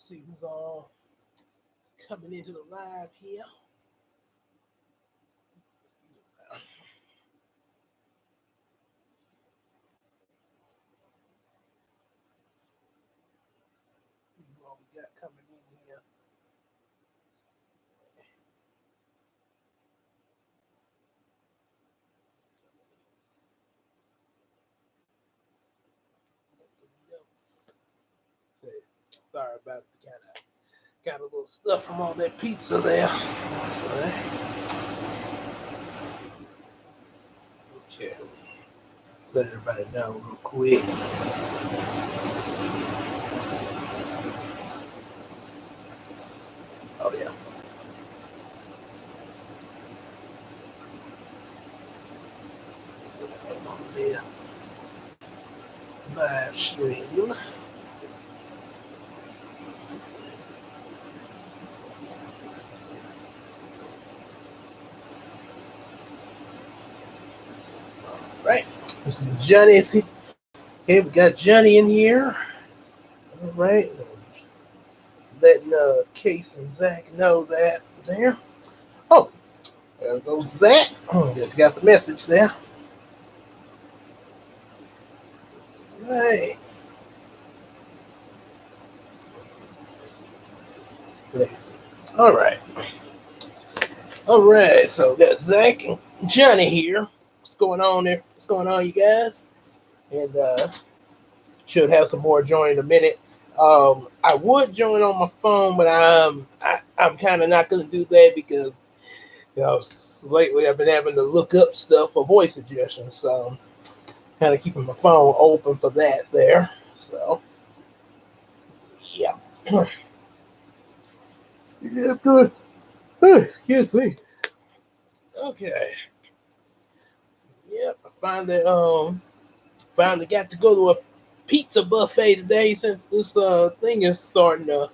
see who's all coming into the live here. What we got coming in here. Sorry about the kind of got a little stuff from all that pizza there. Okay. Let everybody know real quick. Oh yeah. Yeah. Live stream. Right. This is Johnny. See, okay, we got Johnny in here. All right. Letting Case and Zach know that there. Oh, there goes Zach. Just got the message there. Right. All right. All right. So we got Zach and Johnny here. What's going on there? What's going on, you guys? And should have some more join in a minute. I would join on my phone, but I'm kind of not going to do that because lately I've been having to look up stuff for voice suggestions, so kind of keeping my phone open for that there. So yeah, yeah, good. Excuse me. Okay. Yep, I finally got to go to a pizza buffet today since this thing is starting to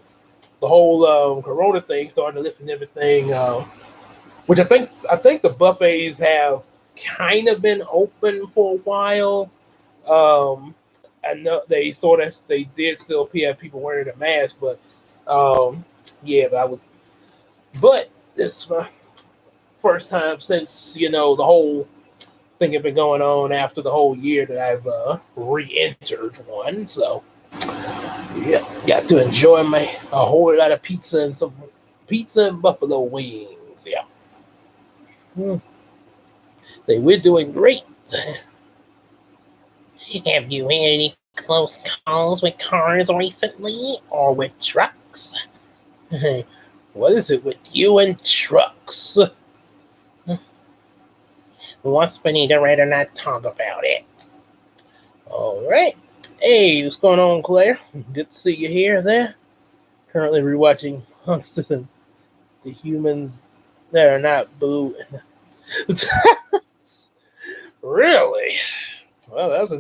the whole corona thing starting to lift and everything. Which I think the buffets have kind of been open for a while. Um, I know they did still have people wearing a mask, but yeah, but this first time since the whole thing had been going on after the whole year that I've re-entered one. So yeah, got to enjoy a whole lot of pizza and buffalo wings. Yeah. Hmm. We're doing great. Have you had any close calls with cars recently or with trucks? What is it with you and trucks? What's beneath the rather not talk about it? All right. Hey, what's going on, Claire? Good to see you here. There. Currently rewatching Monsters and the Humans that are not Boo. Really? Well, That's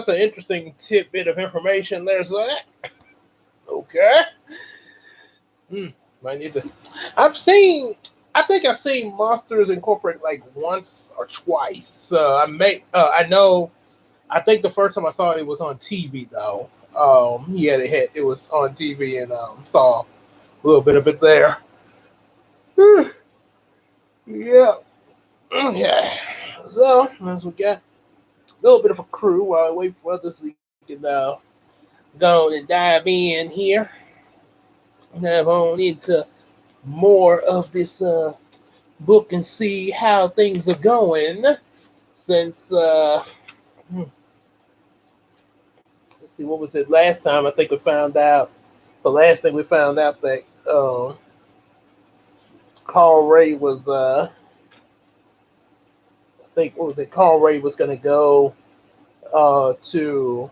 an interesting tidbit of information. There's that. Okay. Might need to. I've seen. I think I've seen Monsters Incorporated like once or twice. I know. I think the first time I saw it was on TV though. Yeah, it was on TV and saw a little bit of it there. Yeah. Okay. So as we got a little bit of a crew while I wait for others to can go and dive in here. Dive on into more of this book and see how things are going since let's see, what was it last time? I think we found out the last thing we found out that Carl Ray was I think what was it? Carl Ray was going to go to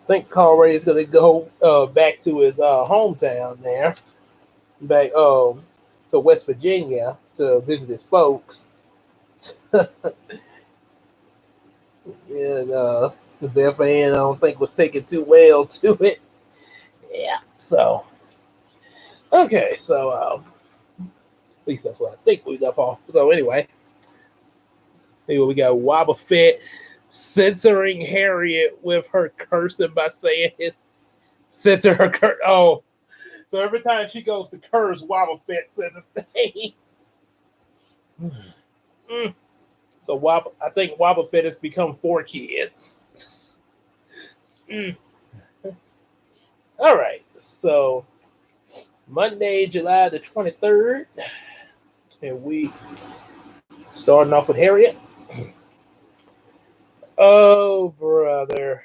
I think Carl Ray is going to go back to his hometown there, back to West Virginia to visit his folks. And the FAN I don't think was taking too well to it. Yeah. So okay, so at least that's what I think we left off. So anyway, We got Wobble Fett censoring Harriet with her cursing by saying his censor her curse. Oh, so every time she goes to curse, Wobble Fett says his name. Mm. So I think Wobble Fett has become 4 kids. Mm. All right. So Monday, July the 23rd, and we starting off with Harriet. Oh brother.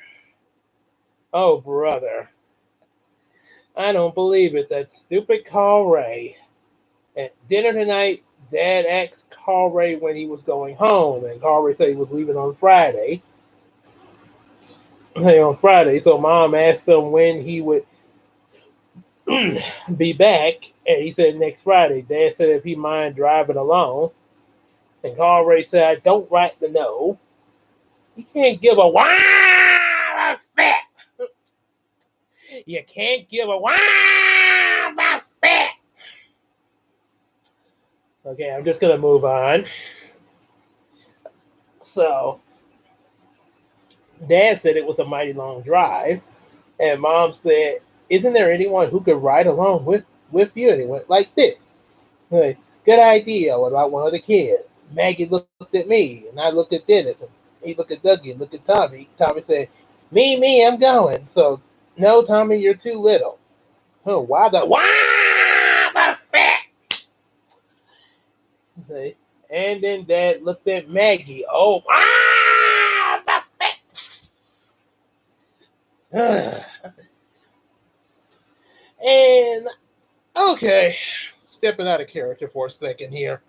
Oh brother. I don't believe it. That stupid Carl Ray. At dinner tonight, Dad asked Carl Ray when he was going home, and Carl Ray said he was leaving on Friday. Hey, on Friday, so Mom asked him when he would be back, and he said next Friday. Dad said if he mind driving alone, and Carl Ray said I don't rightly know. You can't give a wow fat. You can't give a wow fat. Okay, I'm just gonna move on. So, Dad said it was a mighty long drive, and Mom said, "Isn't there anyone who could ride along with you?" And he went like this. Like, good idea. What about one of the kids? Maggie looked at me, and I looked at Dennis, and he looked at Dougie and looked at Tommy. Tommy said, me, I'm going." So, no, Tommy, you're too little. Oh, why the fat? Okay. And then Dad looked at Maggie. Oh, the fat. And okay, stepping out of character for a second here.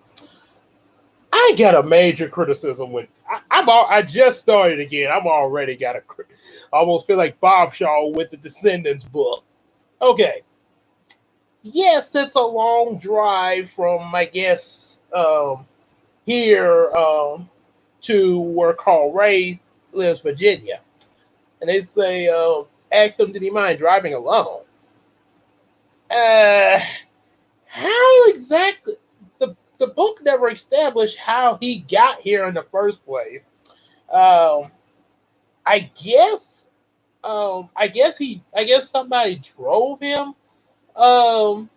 I got a major criticism with. I just started again. I'm already got a. I almost feel like Bob Shaw with the Descendants book. Okay. Yes, it's a long drive from I guess here to where Carl Ray lives, Virginia, and they say ask him did he mind driving alone. Uh, how exactly? The book never established how he got here in the first place. Um, I guess I guess somebody um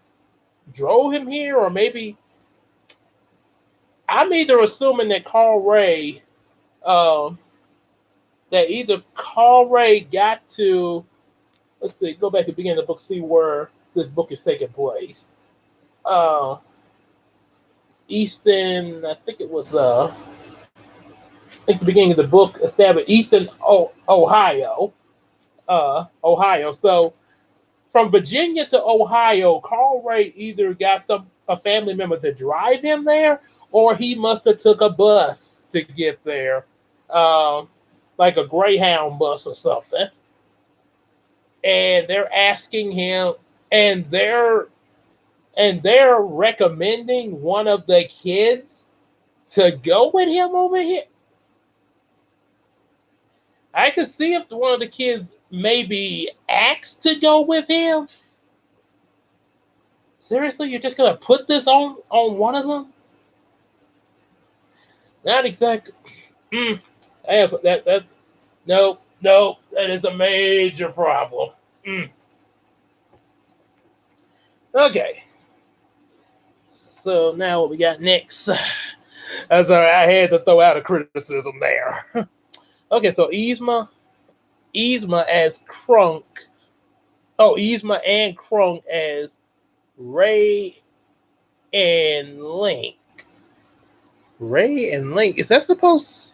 drove him here, or maybe I'm either assuming that um either Carl Ray got to, let's see, go back to the beginning of the book, see where this book is taking place. Uh, Easton, I think it was I think the beginning of the book established Easton, Ohio. Ohio. So from Virginia to Ohio, Carl Ray either got a family member to drive him there, or he must have took a bus to get there, um, like a Greyhound bus or something. And they're asking him, and they're recommending one of the kids to go with him over here. I could see if one of the kids maybe asked to go with him. Seriously, you're just gonna put this on one of them? Not exactly. Mm, I have that. No, no, that is a major problem. Mm. Okay, so now what we got next? That's all right. I had to throw out a criticism there. Okay, so Yzma as Crunk. Oh, Yzma and Crunk as Ray and Link. Ray and Link. Is that supposed?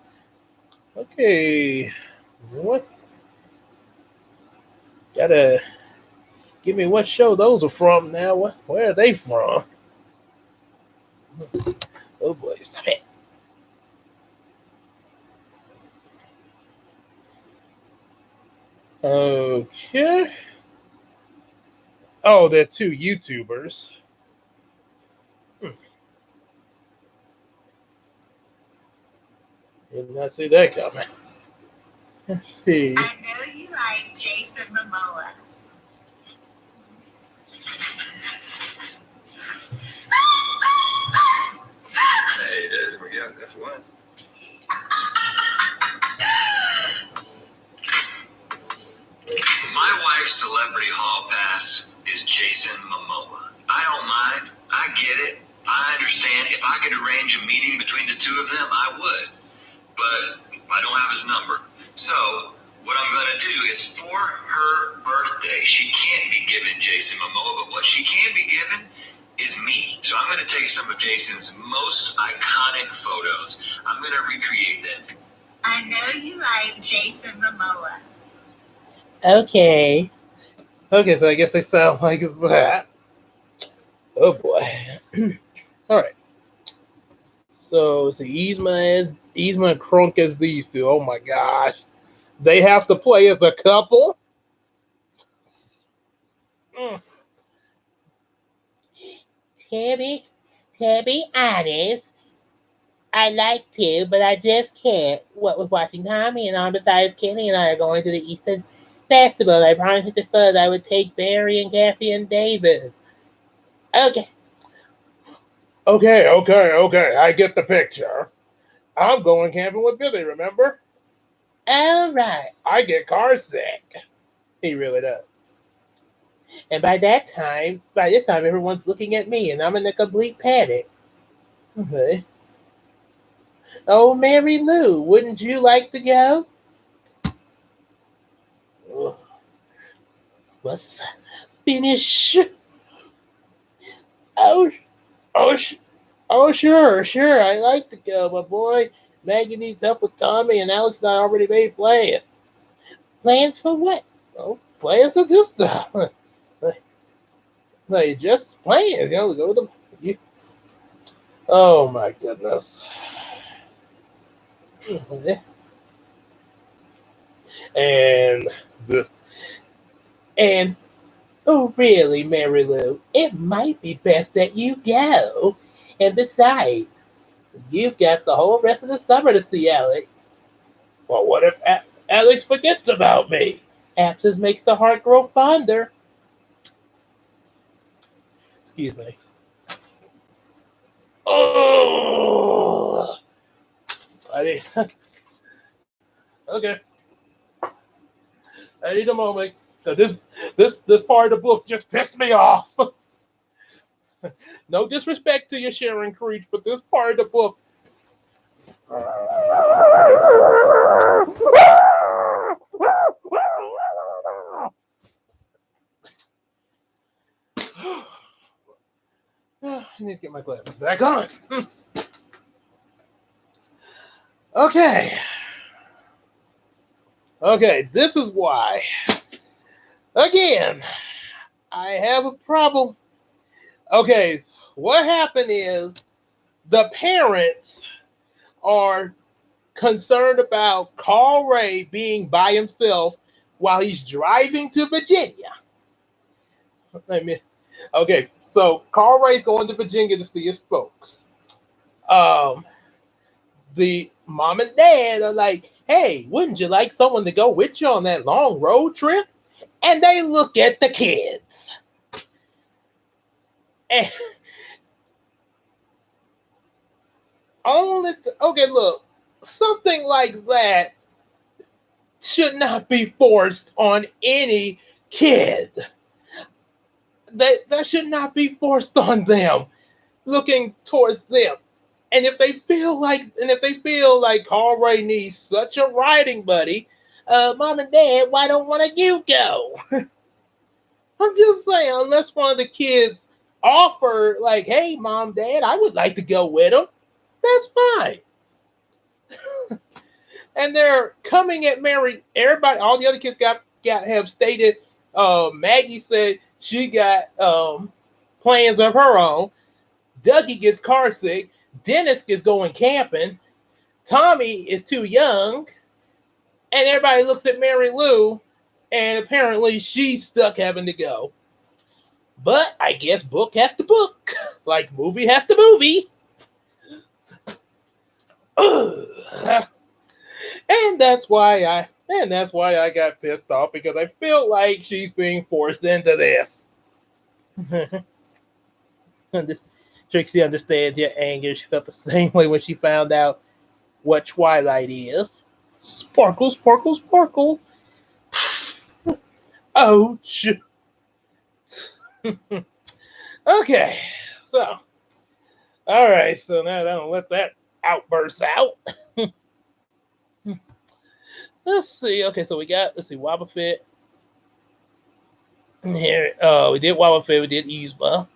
Okay, what? Gotta give me what show those are from now. Where are they from? Oh boy, stop it. Okay. Oh, they're two YouTubers. Hmm. Did not see that coming. Let's see. I know you like Jason Momoa. Hey, there we go. That's one. And if I could arrange a meeting between the two of them, I would. But I don't have his number. So what I'm going to do is for her birthday, she can't be given Jason Momoa, but what she can be given is me. So I'm going to take some of Jason's most iconic photos. I'm going to recreate them. I know you like Jason Momoa. Okay. Okay, so I guess they sound like that. Oh boy. All right. So it's Yzma and Krunk as these two. Oh my gosh. They have to play as a couple? Mm. To be honest, I like to, but I just can't. What with watching Tommy and on besides Kenny and I are going to the Eastern Festival. I promised at first I would take Barry and Kathy and David. Okay. Okay. I get the picture. I'm going camping with Billy, remember? All right. I get car sick. He really does. And by this time, everyone's looking at me, and I'm in a complete panic. Okay. Oh, Mary Lou, wouldn't you like to go? Let's finish. Oh, oh, sure. I like to go, my boy. Maggie needs help with Tommy, and Alex and I already made plans. Plans for what? Oh, plans to do stuff. Like just plans, go to the. Oh my goodness. And this, and oh really, Mary Lou, it might be best that you go. And besides, you've got the whole rest of the summer to see Alex. Well, what if Alex forgets about me? Absence makes the heart grow fonder. Excuse me. Oh, I need. Okay, I need a moment. So this part of the book just pissed me off. No disrespect to you, Sharon Creech, but this part of the book. I need to get my glasses back on. Okay. Okay, this is why. Again, I have a problem. Okay, what happened is the parents are concerned about Carl Ray being by himself while he's driving to Virginia. Okay, so Carl Ray's going to Virginia to see his folks. Um, the mom and dad are like, hey, wouldn't you like someone to go with you on that long road trip? And they look at the kids. And okay, look, something like that should not be forced on any kid. That should not be forced on them. Looking towards them. And if they feel like Carl Ray needs such a riding buddy, mom and dad, why don't one of you go? I'm just saying, unless one of the kids offer, like, hey, mom, dad, I would like to go with them, that's fine. And they're coming at Mary. Everybody, all the other kids have stated. Maggie said she got plans of her own. Dougie gets car sick. Dennis is going camping. Tommy is too young. And everybody looks at Mary Lou, and apparently she's stuck having to go. But I guess book has to book, like movie has to movie. And that's why I got pissed off, because I feel like she's being forced into this. Trixie understands your anger. She felt the same way when she found out what Twilight is. Sparkle, sparkle, sparkle. Ouch. Okay, so All right, so now I don't let that outburst out. Let's see. Okay, so we got let's see, Wobble Fit. Here, we did Wobble Fit. We did Yzma.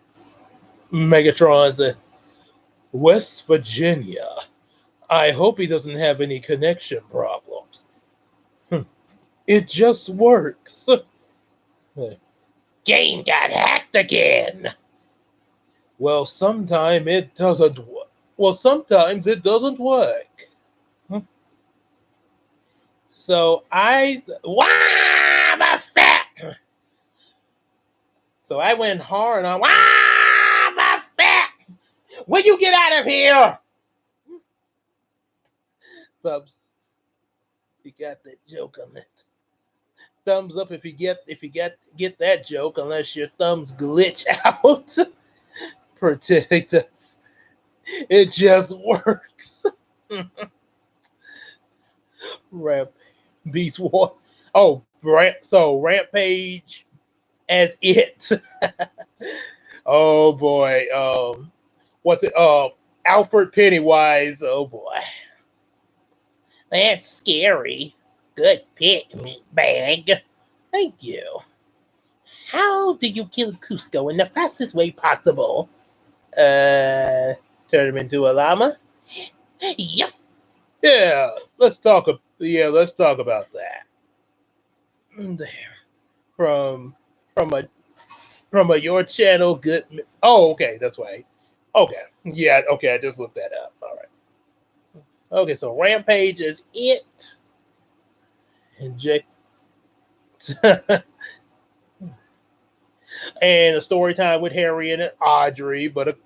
Megatron's West Virginia. I hope he doesn't have any connection problems. Hmm, it just works. Game got hacked again. Well, sometimes it doesn't. Well, sometimes it doesn't work. Hmm. So I wow, my fat. So I went hard on wow, my fat. Will you get out of here? Thumbs, you got that joke on it. Thumbs up if you get that joke, unless your thumbs glitch out. Protect. It just works. Ramp Beast War. Oh, so Rampage as it. Oh boy. What's it? Alfred Pennywise. Oh boy. That's scary. Good pick, meatbag. Thank you. How do you kill Cusco in the fastest way possible? Uh, turn him into a llama? Yep. Yeah, let's talk. Let's talk about that. There, from from a from a your channel. Good. Oh, okay, that's right. Okay, yeah, okay. I just looked that up. All right. Okay, so Rampage is it. Inject. And a story time with Harry and Audrey, but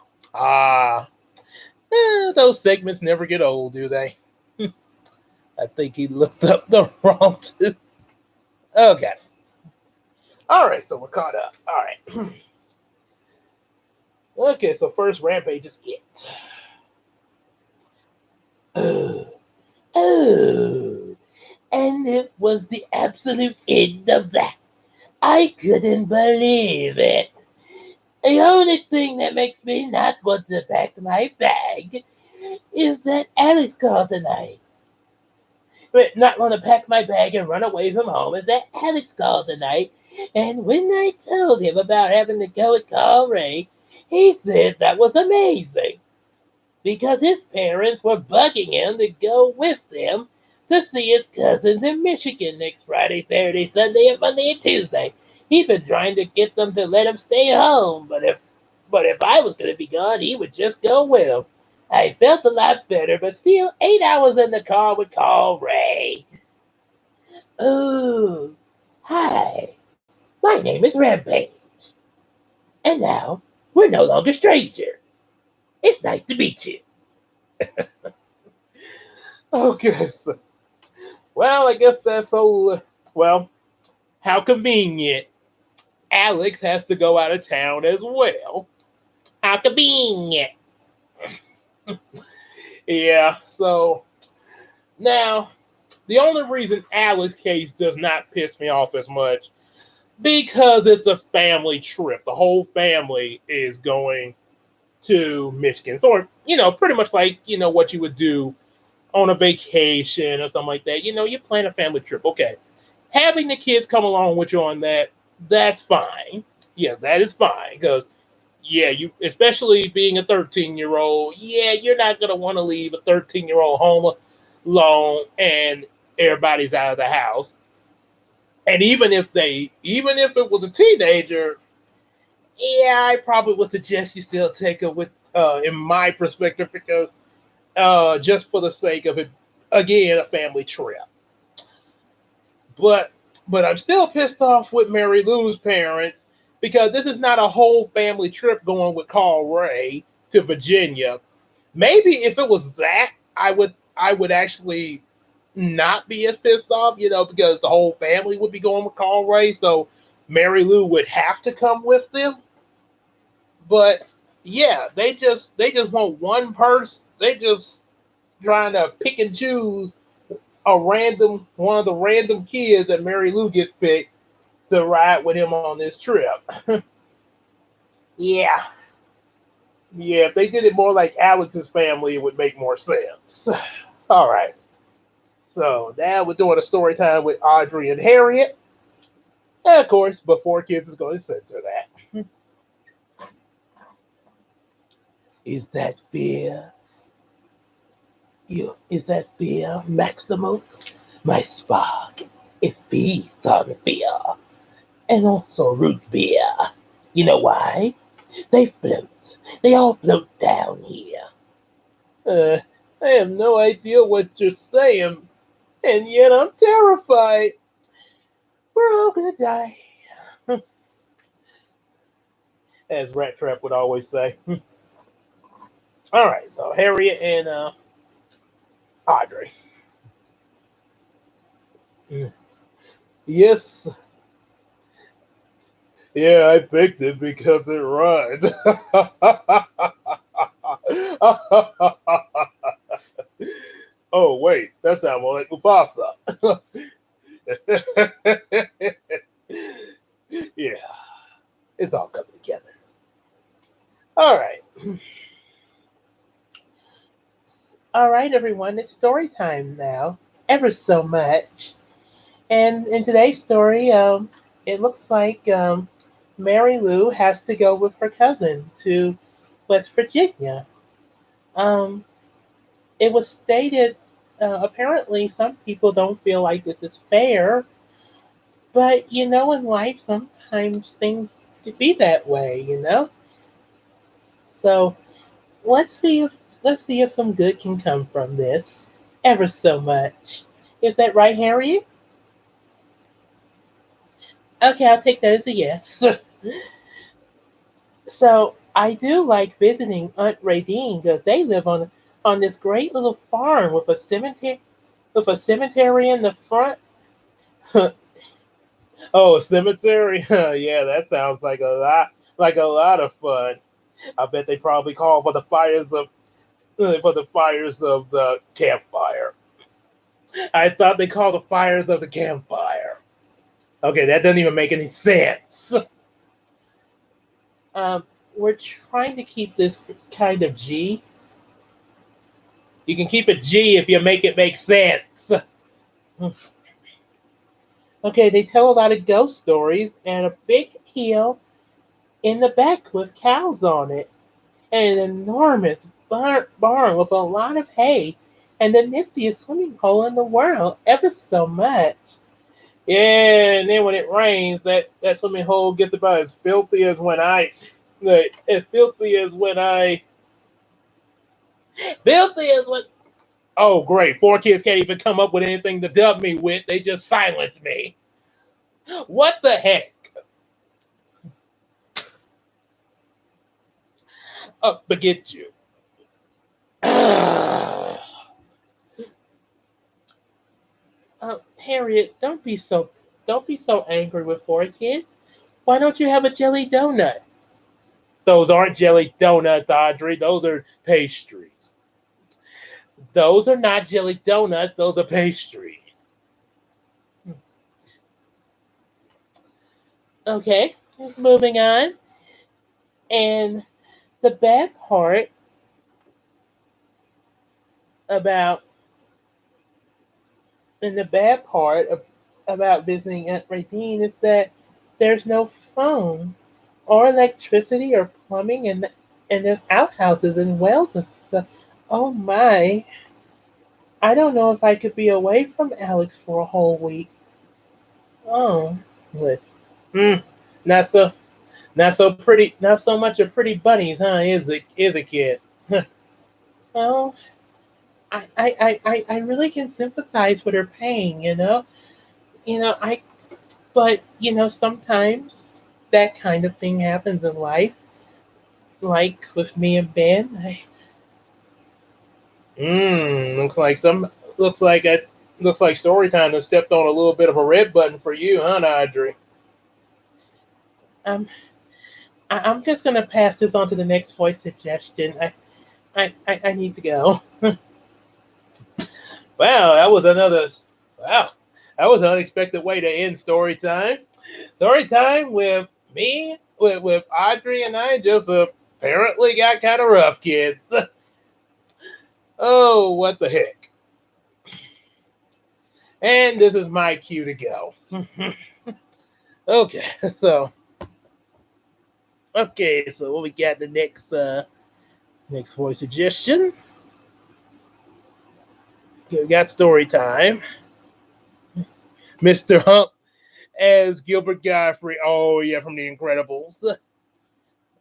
those segments never get old, do they? I think he looked up the wrong two. Okay. All right, so we're caught up. All right. Okay, so first Rampage is it. Oh, oh, and it was the absolute end of that. I couldn't believe it. The only thing that makes me not want to pack my bag is that Alex called tonight. But not want to pack my bag and run away from home is that Alex called tonight. And when I told him about having to go with Carl Ray, he said that was amazing because his parents were bugging him to go with them to see his cousins in Michigan next Friday, Saturday, Sunday, and Monday and Tuesday. He's been trying to get them to let him stay home, but if I was going to be gone, he would just go with him. I felt a lot better, but still 8 hours in the car with Carl Ray. Oh, hi. My name is Rampage. And now we're no longer strangers. It's nice to meet you. Okay, so, well, I guess that's so. Well, how convenient. Alex has to go out of town as well. How convenient. Yeah, so now the only reason Alex case does not piss me off as much because it's a family trip. The whole family is going to Michigan. So, pretty much like, what you would do on a vacation or something like that. You plan a family trip. Okay. Having the kids come along with you on that, that's fine. Yeah, that is fine. Because, yeah, you, especially being a 13-year-old, yeah, you're not going to want to leave a 13-year-old home alone and everybody's out of the house. And even if it was a teenager, yeah, I probably would suggest you still take it with, in my perspective, because just for the sake of it, again, a family trip. But I'm still pissed off with Mary Lou's parents because this is not a whole family trip going with Carl Ray to Virginia. Maybe if it was that, I would actually not be as pissed off, because the whole family would be going with Carl Ray, so Mary Lou would have to come with them. But yeah, they just want one person. They just trying to pick and choose one of the random kids that Mary Lou gets picked to ride with him on this trip. Yeah. Yeah, if they did it more like Alex's family, it would make more sense. All right. So now we're doing a story time with Audrey and Harriet. And of course, before kids is going to censor that. Is that fear? Is that fear, Maximo? My spark. It feeds on fear. And also root beer. You know why? They float. They all float down here. Uh, I have no idea what you're saying, and yet I'm terrified. We're all gonna die. As Rat Trap would always say. All right, so Harriet and Audrey. Yes, yeah, I picked it because it rhymed. Oh wait, that sounds more like Mufasa. Yeah, it's all coming together. All right, all right, everyone. It's story time now. Ever so much. And in today's story, it looks like Mary Lou has to go with her cousin to West Virginia. Um, it was stated, apparently, some people don't feel like this is fair, but in life, sometimes things be that way, So let's see if some good can come from this. Ever so much. Is that right, Harriet? Okay, I'll take that as a yes. So I do like visiting Aunt Radine because they live on this great little farm with a cemetery in the front. Oh, a cemetery? Yeah, that sounds like a lot of fun. I bet they probably call for the fires of the campfire. I thought they called the fires of the campfire. Okay, that doesn't even make any sense. Um, we're trying to keep this kind of G. You can keep it G if you make it make sense. Okay, they tell a lot of ghost stories and a big hill in the back with cows on it, and an enormous barn with a lot of hay, and the niftiest swimming hole in the world, ever so much. Yeah, and then when it rains, that swimming hole gets about as filthy as as filthy as when I, filthy as when. Oh, great! Four kids can't even come up with anything to dub me with. They just silence me. What the heck? Forget you. Harriet, don't be so angry with four kids. Why don't you have a jelly donut? Those aren't jelly donuts, Audrey. Those are pastries. Those are not jelly donuts. Those are pastries. Okay, moving on. And the bad part about and the bad part of, about visiting Aunt Radine is that there's no phone or electricity or plumbing, and there's outhouses and wells and stuff. Oh my! I don't know if I could be away from Alex for a whole week. Oh, but, hmm, not so not so much of pretty bunnies, huh? Is it, kid? Well, I really can sympathize with her pain. I but sometimes that kind of thing happens in life. Like with me and Ben, looks like looks like Storytime has stepped on a little bit of a red button for you, huh, Audrey? Um, I'm just gonna pass this on to the next voice suggestion. I need to go. Wow, wow, that was an unexpected way to end story time. Story time with me, with Audrey and I, just apparently got kind of rough, kids. Oh, what the heck. And this is my cue to go. Okay, so what we got the next voice suggestion. Okay, we got story time. Mr. Hump as Gilbert Godfrey. Oh yeah, from The Incredibles.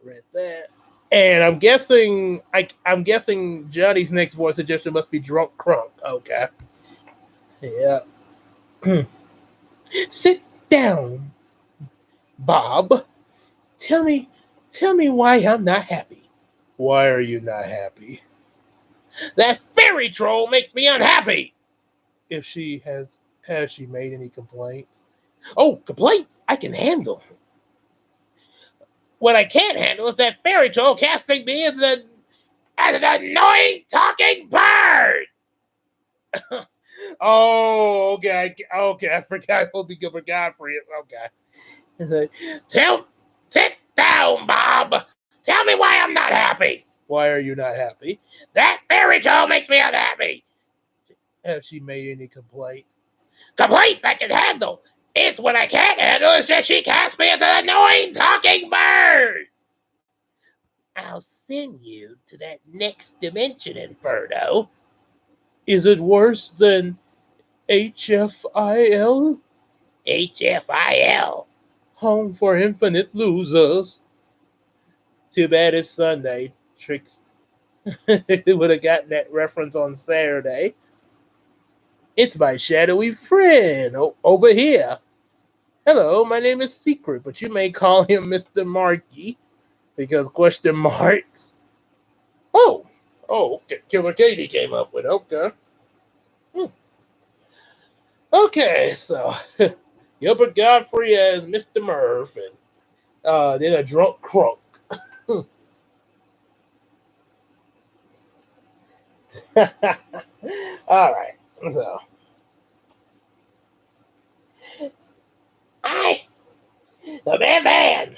Read that. And I'm guessing Johnny's next voice suggestion must be Drunk Crunk. Okay. Yeah. Sit down, Bob. Tell me why I'm not happy. Why are you not happy? That fairy troll makes me unhappy. If she has she made any complaints? Oh, complaints I can handle. What I can't handle is that fairy troll casting me as an annoying talking bird. Oh, okay. I forgot he'll be Gilbert Godfrey. Okay. Sit down, Bob. Tell me why I'm not happy. Why are you not happy? That fairy troll makes me unhappy. Has she made any complaints? Complaints I can handle. It's what I can't handle is that she cast me as an annoying talking bird. I'll send you to that next dimension, Inferno. Is it worse than HFIL? HFIL. Home for Infinite Losers. Too bad it's Sunday. Tricks would have gotten that reference on Saturday. It's my shadowy friend over here. Hello, my name is Secret, but you may call him Mr. Markey because question marks. Oh, okay. Killer Katie came up with okay. Okay, so Gilbert Godfrey as Mr. Murph and then a drunk crunk. All right, so I the man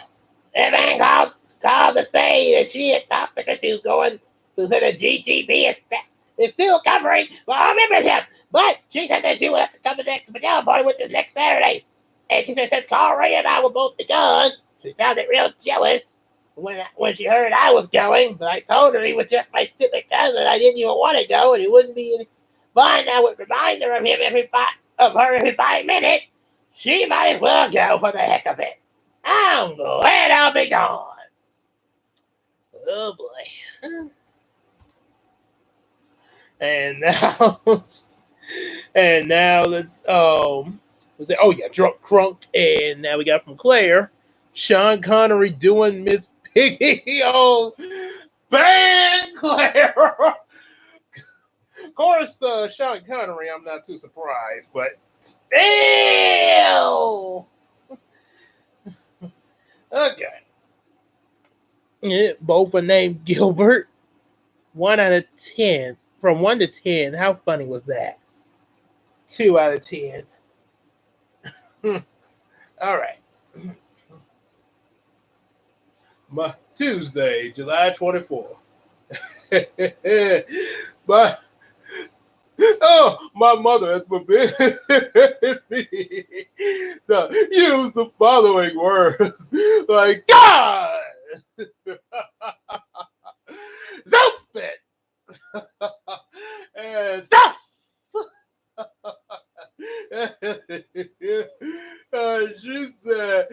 called to say that she had thought because she was going to say the GGB is still covering for our membership. But she said that she would have to come to the next Manila party, which is next Saturday. And she said since Carl Ray and I were both the gone, she sounded real jealous when she heard I was going. But I told her he was just my stupid cousin. I didn't even want to go, and it wouldn't be any fun. I would remind her of him every 5 minutes. She might as well go for the heck of it. I'm glad I'll be gone. Oh boy. And now Drunk Crunk, and now we got from Claire, Sean Connery doing Miss Piggy. Oh, bang, Claire. Of course, Sean Connery, I'm not too surprised, but still. Okay. Yeah, both are named Gilbert. 1 out of 10. From 1 to 10, how funny was that? 2 out of 10. All right. Tuesday, July 24th. My mother has forbidden me to use the following words like God, stupid, and stuff. She said,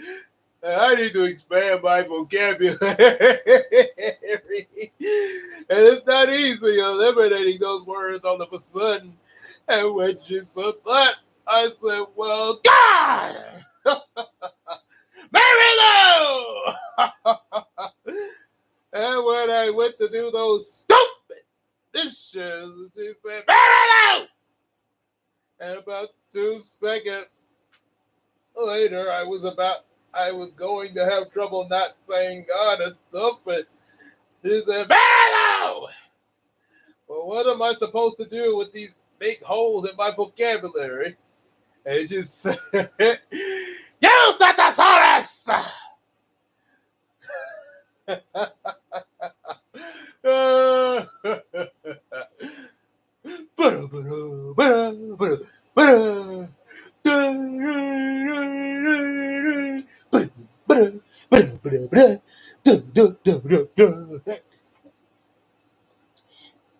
I need to expand my vocabulary. And it's not easy eliminating those words all of a sudden. And when she said that, I said, well, God! Mary Lou! And when I went to do those stupid dishes, she said, Mary Lou! And about 2 seconds later, I was going to have trouble not saying God and stuff, but she said, Hello! Well, what am I supposed to do with these big holes in my vocabulary? And she said, You Statosaurus!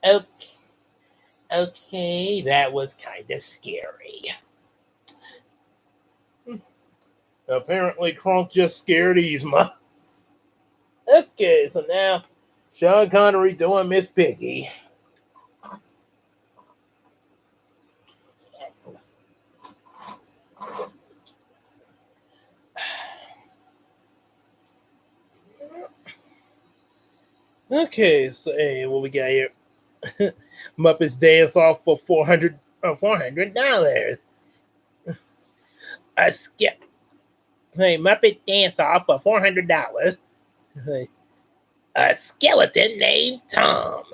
Okay, okay, that was kind of scary. Apparently, Kronk just scared Yzma. Okay, so now Sean Connery doing Miss Piggy. Okay, so hey, what we got here? Muppets dance off for $400. A skip. Hey, Muppet dance off for $400. A skeleton named Tom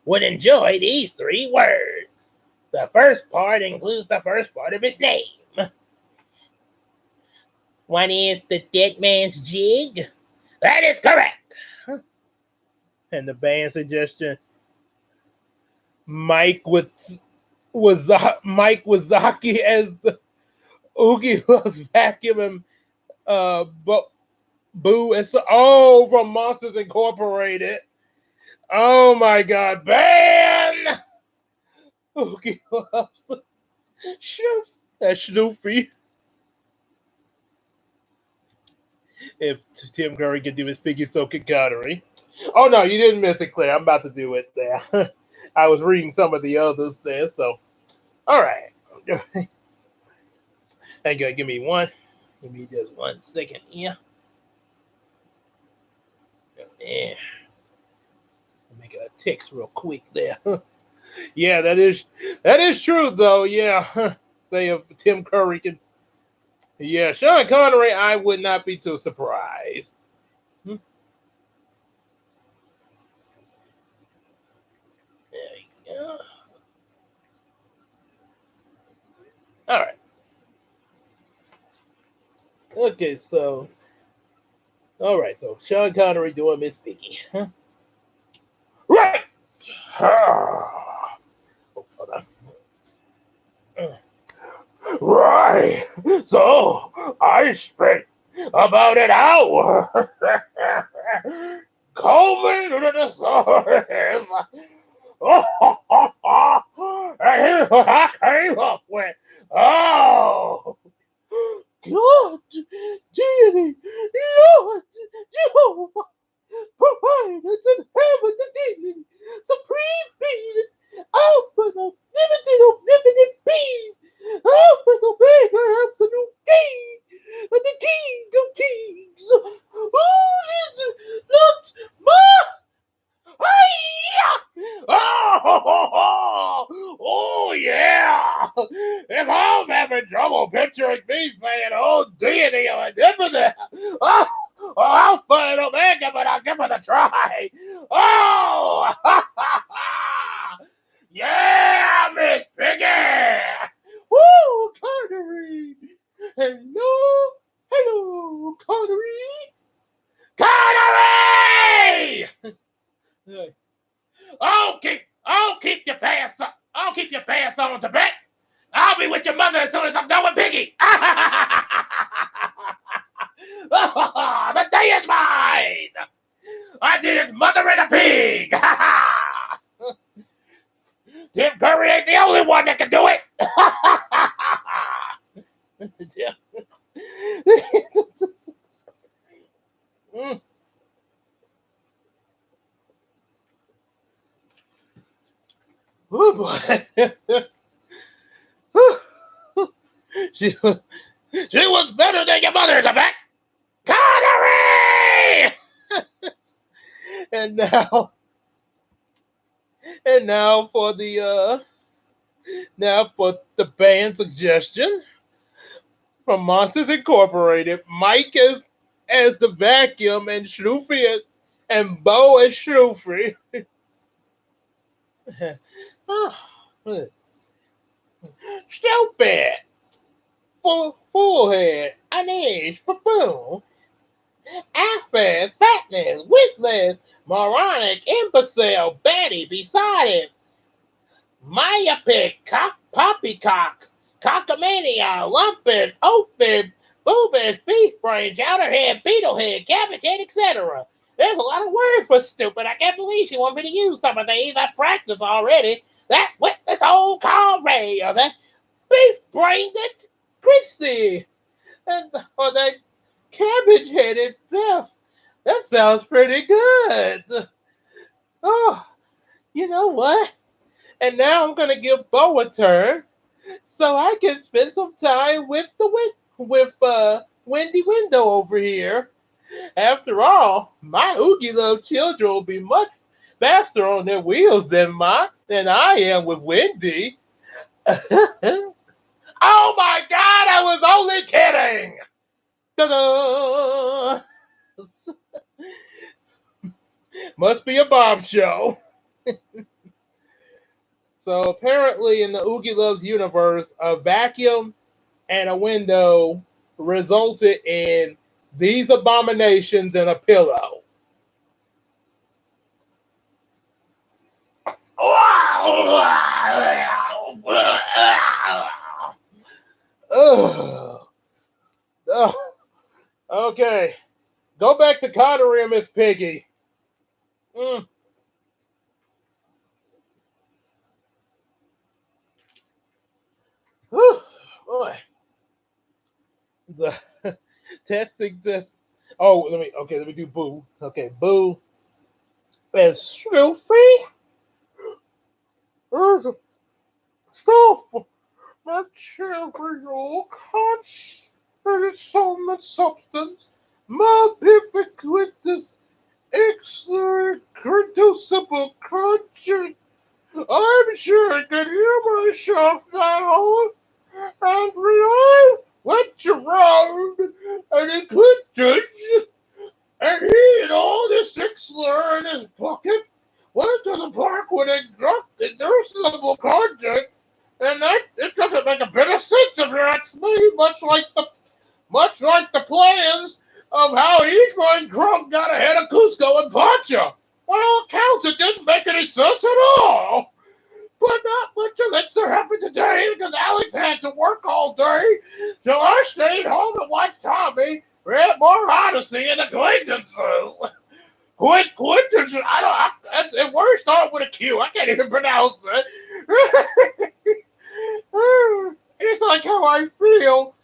would enjoy these three words. The first part includes the first part of his name. One is the dead man's jig. That is correct. And the band suggestion: Mike Mike Wazaki as the Oogie Loves Vacuum and uh, Boo and so from Monsters Incorporated. Oh my God, band! Oogie Loves Shoof. That's Snoopy. If Tim Curry could do his Piggy, so could Connery. Oh no, you didn't miss it, Claire. I'm about to do it there. I was reading some of the others there, so all right. Hang on, give me one. Give me just 1 second here. Yeah. Make a text real quick there. Yeah, that is true though. Yeah. Say if Tim Curry can. Yeah, Sean Connery, I would not be too surprised. There you go. All right. Okay, so all right, so Sean Connery doing Miss Piggy. Huh? Right. Oh, hold on. Right. So I spent about an hour combing through the stories. And here's what I came up with. Oh, God, deity, Lord, Jehovah, providence in heaven, the demon, supreme being, Alpha, the limited, omnipotent being, Alpha, the Omega, absolute king, and the king of kings. Who is not my oh, yeah! If I'm having trouble picturing me saying, oh, deity or omnipotent, oh, I'll find Omega, but I'll give it a try. Oh, yeah, Miss Piggy! Woo, Connery! Hello, hello, Connery! Connery! I'll keep your pants on. I'll keep your pants on, Tibet. I'll be with your mother as soon as I'm done with Piggy. The day is mine. I did his mother and a pig. Tim Curry ain't the only one that can do it. Oh boy. she was better than your mother in the back. Connery! and now for the band suggestion from Monsters Incorporated. Mike as the vacuum and Shroofy and Bo as Shroofy. Stupid. Full head. Anish. Boom. Aspens, fatness, witless, moronic, imbecile, Betty, beside it, myopic, poppycock, cockamania, lumpus, oafid, boobus, beef brain, chowderhead, beetlehead, cabbage head, etc. There's a lot of words for stupid. I can't believe she want me to use some of these. I practiced already. That witless old Carl Ray, or that beef brained Christy, and or that cabbage headed Beth. That sounds pretty good. Oh, you know what? And now I'm gonna give Bo a turn so I can spend some time with Wendy Window over here. After all, my Oogie Love children will be much faster on their wheels than I am with Wendy. Oh my God! I was only kidding. Ta-da! Must be a bomb show. So apparently, in the Oogie Loves universe, a vacuum and a window resulted in these abominations and a pillow. Ugh. Oh, okay, go back to Connery, Miss Piggy. Mm. Whew. Boy, the testing this. Oh, let me do Boo. Okay, Boo is Snoopy. There's a stuff material concentrated so much substance. My perfect with this reducible crunching. I'm sure I can hear myself now. And I went around and he quitted. And he and all this Ixler in his pocket went to the park with a drunk inducible content. And that it doesn't make a bit of sense if you ask me, much like the plans of how each one drunk got ahead of Cusco and Pacha. By all accounts, it didn't make any sense at all. But not much elixir happened today because Alex had to work all day. So I stayed home and watched Tommy read more Odyssey and Acquaintances. Acquaintances, I don't, that's it. Words start with a Q. I can't even pronounce it. It's like how I feel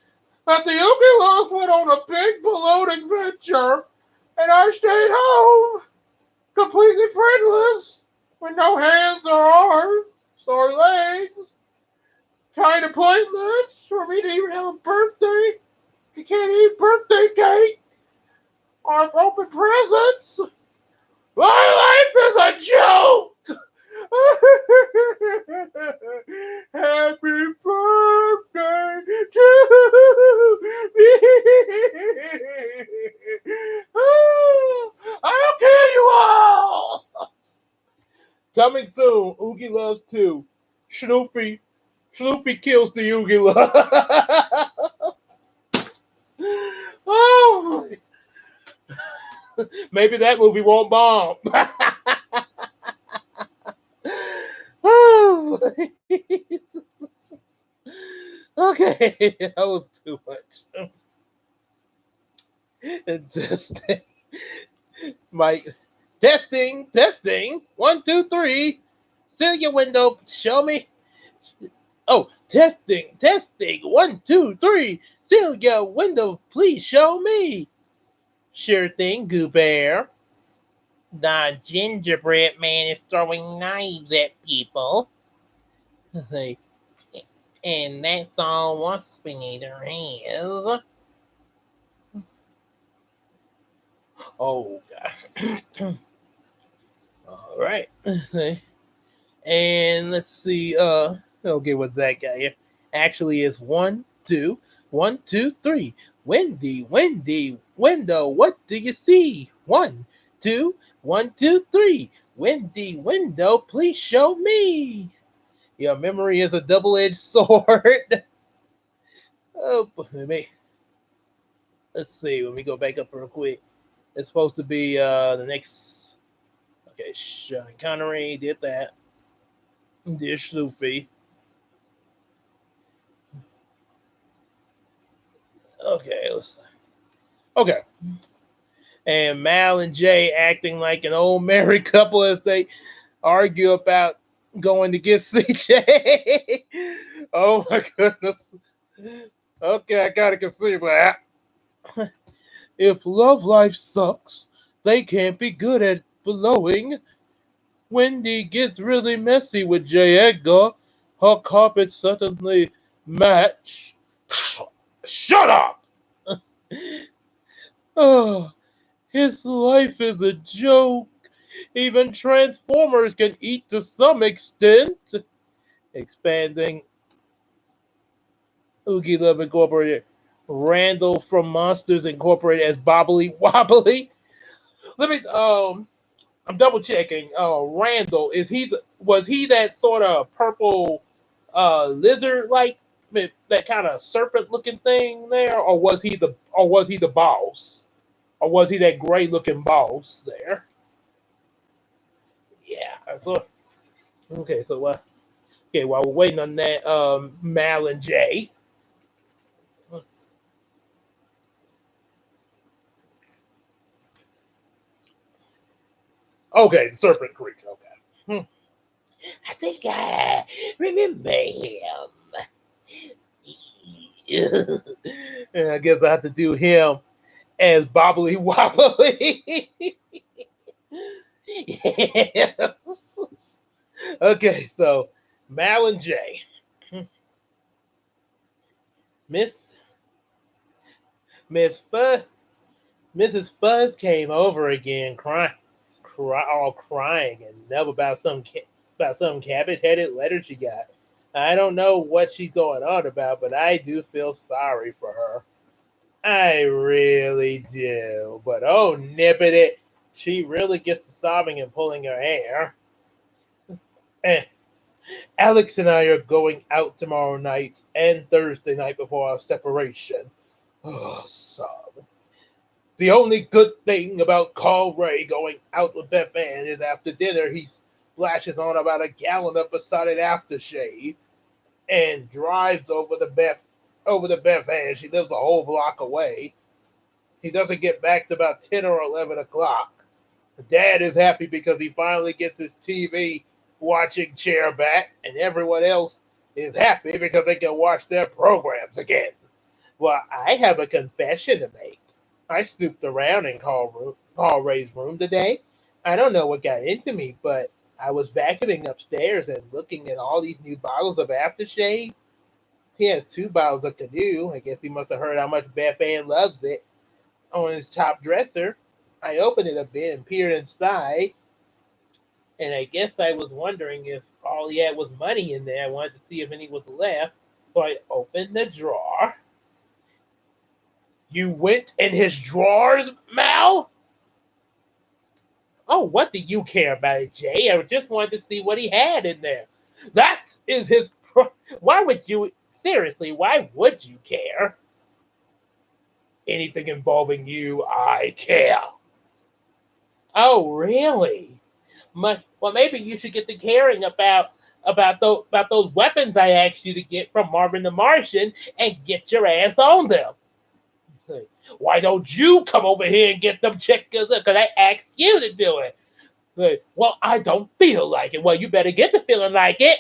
that the Ukilos went on a big balloon adventure and I stayed home completely friendless with no hands or arms or legs. Kind of pointless for me to even have a birthday. You can't eat birthday cake or open presents. My life is a joke. Happy birthday to me. I'll kill you all. Coming soon, Oogie Loves 2. Snoopy kills the Oogie Love. Oh, maybe that movie won't bomb. Oh, okay, that was too much. Testing, Mike. Testing. 1, 2, 3. Seal your window. Show me. Oh, testing. 1, 2, 3. Seal your window. Please show me. Sure thing, Goo Bear. The gingerbread man is throwing knives at people. And that's all Waspinator has. Oh, God. All right. And let's see. Okay, what's that guy here? Actually, it's 1, 2, 1, 2, 3. Wendy, window. What do you see? 1, 2, 1, 2, 3. Wendy, window. Please show me. Your memory is a double-edged sword. Oh, let's see. Let me go back up real quick. It's supposed to be the next. Okay, Sean Connery did that. Did Sloopy. Okay, okay. And Mal and Jay acting like an old married couple as they argue about going to get CJ. Oh my goodness. Okay, I gotta conceive that. If love life sucks, they can't be good at blowing. Wendy gets really messy with J. Edgar. Her carpets certainly match. Shut up! Oh, his life is a joke. Even Transformers can eat to some extent. Expanding Oogie Love Incorporated. Randall from Monsters Incorporated as Bobbly Wobbly. Let me I'm double checking. Randall, was he that sort of purple lizard like that kind of serpent looking thing there, or was he the boss? Or was he that gray looking boss there? Yeah. Okay, so okay, while we're waiting on that, Mal and Jay. Okay, Serpent Creek. Okay. I think I remember him. And I guess I have to do him as Bobbly Wobbly. Yes. Okay, so Mal and Jay. Miss Miss Fuzz Mrs. Fuzz came over again, all crying and enough about some cabbage-headed letter she got. I don't know what she's going on about, but I do feel sorry for her. I really do. But oh, nippity, she really gets to sobbing and pulling her hair. Eh, Alex and I are going out tomorrow night and Thursday night before our separation. Oh, sob. The only good thing about Carl Ray going out with Beth Ann is after dinner he splashes on about a gallon of besotted aftershave and drives over the Beth Ann. She lives a whole block away. He doesn't get back to about 10 or 11 o'clock. Dad is happy because he finally gets his TV watching chair back, and everyone else is happy because they can watch their programs again. Well, I have a confession to make. I snooped around in Paul Ray's room today. I don't know what got into me, but I was vacuuming upstairs and looking at all these new bottles of aftershave. He has two bottles of Canoe. I guess he must have heard how much Beth Ann loves it on his top dresser. I opened it a bit and peered inside, and I guess I was wondering if all he had was money in there. I wanted to see if any was left. So I opened the drawer. You went in his drawers, Mal? Oh, what do you care about it, Jay? I just wanted to see what he had in there. That is his. Why would you. Seriously, why would you care? Anything involving you, I care. Oh, really? Well, maybe you should get to caring about those weapons I asked you to get from Marvin the Martian and get your ass on them. Why don't you come over here and get them checked? Because I asked you to do it. Well, I don't feel like it. Well, you better get to feeling like it.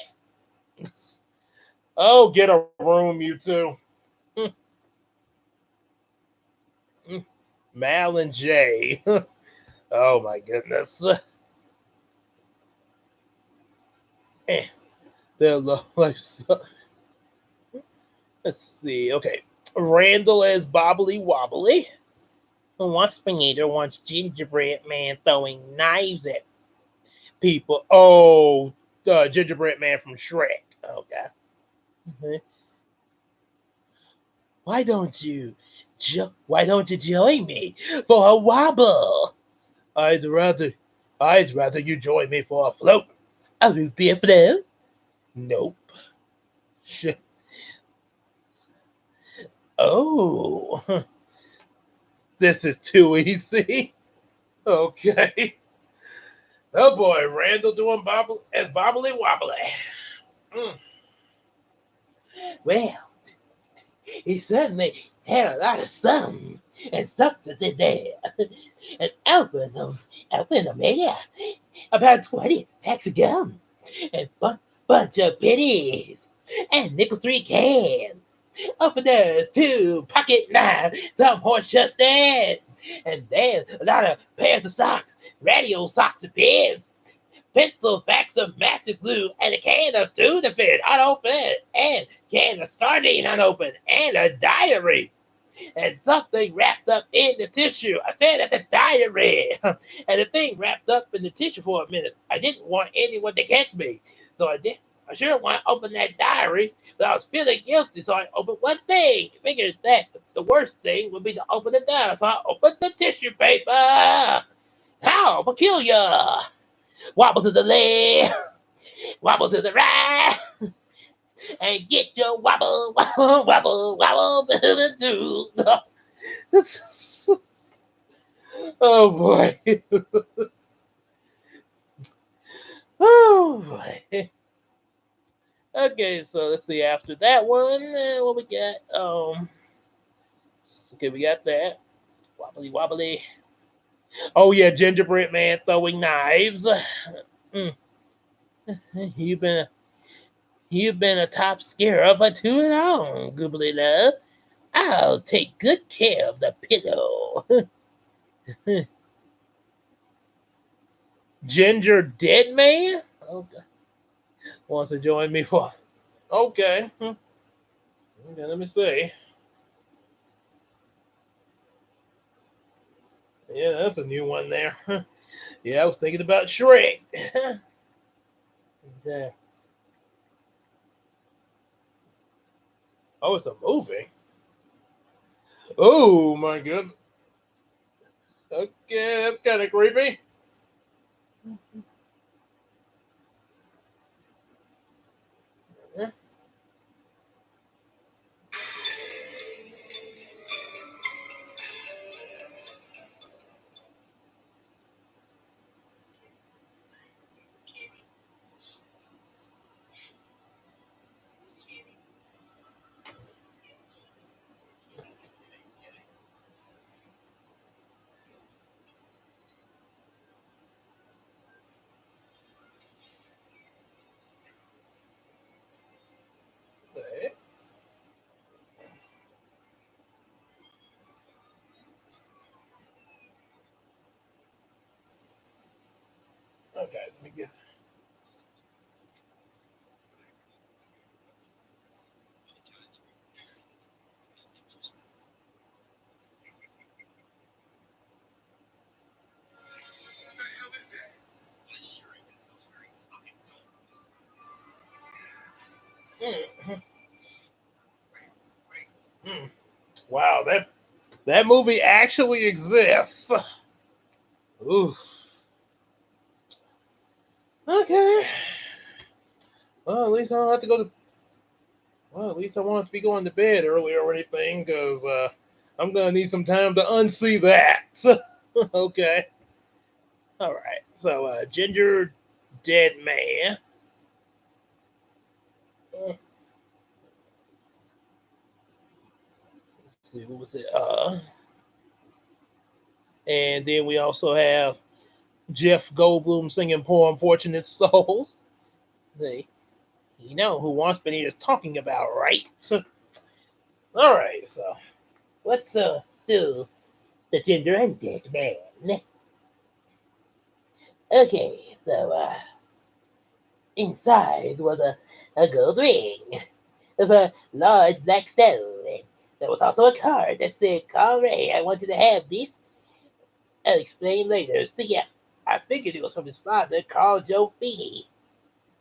Oh, get a room, you two. Mal and Jay. Oh my goodness. Their love life. Let's see. Okay, Randall as Bobbly Wobbly. Wasping Eater wants Gingerbread Man throwing knives at people. Oh, the Gingerbread Man from Shrek. Okay. Mhm. Why don't you, why don't you join me for a wobble? I'd rather, I'd rather you join me for a float. A root beer float? Nope. Oh, this is too easy. Okay. Oh boy, Randall doing bobble and bobbly wobbly. Mm. Well, he certainly had a lot of some and substance in there. And open them, yeah. About 20 packs of gum and bunch of pennies and nickel 3 cans. Openers, 2 pocket knives, some horse stand, and there's a lot of pairs of socks, radio socks and pins, pencil backs of mattress glue, and a can of tuna fish unopened, and can of sardine unopened, and a diary. And something wrapped up in the tissue. I said at the diary. And the thing wrapped up in the tissue for a minute. I didn't want anyone to catch me. So I did. I sure want to open that diary, but I was feeling guilty, so I opened one thing. Figured that the worst thing would be to open the diary, so I opened the tissue paper. How peculiar! Wobble to the left, wobble to the right, and get your wobble, wobble, wobble, wobble to the do. Oh boy. Oh boy. Okay, so let's see after that one. What we got? Okay, we got that. Wobbly wobbly. Oh yeah, gingerbread man throwing knives. Mm. You've been you've been a top scarer for too long, Goobly Love. I'll take good care of the pillow. Ginger dead man? Okay. Wants to join me for okay. Okay, let me see. Yeah, that's a new one there. Yeah, I was thinking about Shrek. Yeah. Oh, it's a movie. Oh my goodness. Okay, that's kind of creepy. Okay, okay, let me get. Mm, mm. Wow, that movie actually exists. Ooh. Okay. Well, at least I don't have to go to. Well, at least I won't have to be going to bed early or anything, because I'm gonna need some time to unsee that. Okay. All right. So, Ginger Dead Man. Let's see, what was it? And then we also have Jeff Goldblum singing "Poor Unfortunate Souls." See, you know who Once Been Here is talking about, right? So, all right. So let's do the Ginger and Dead Man. Okay. So inside was a gold ring of a large black stone. And there was also a card that said, "Call Ray, I want you to have this. I'll explain later." So yeah, I figured it was from his father, Carl Joe Feeney.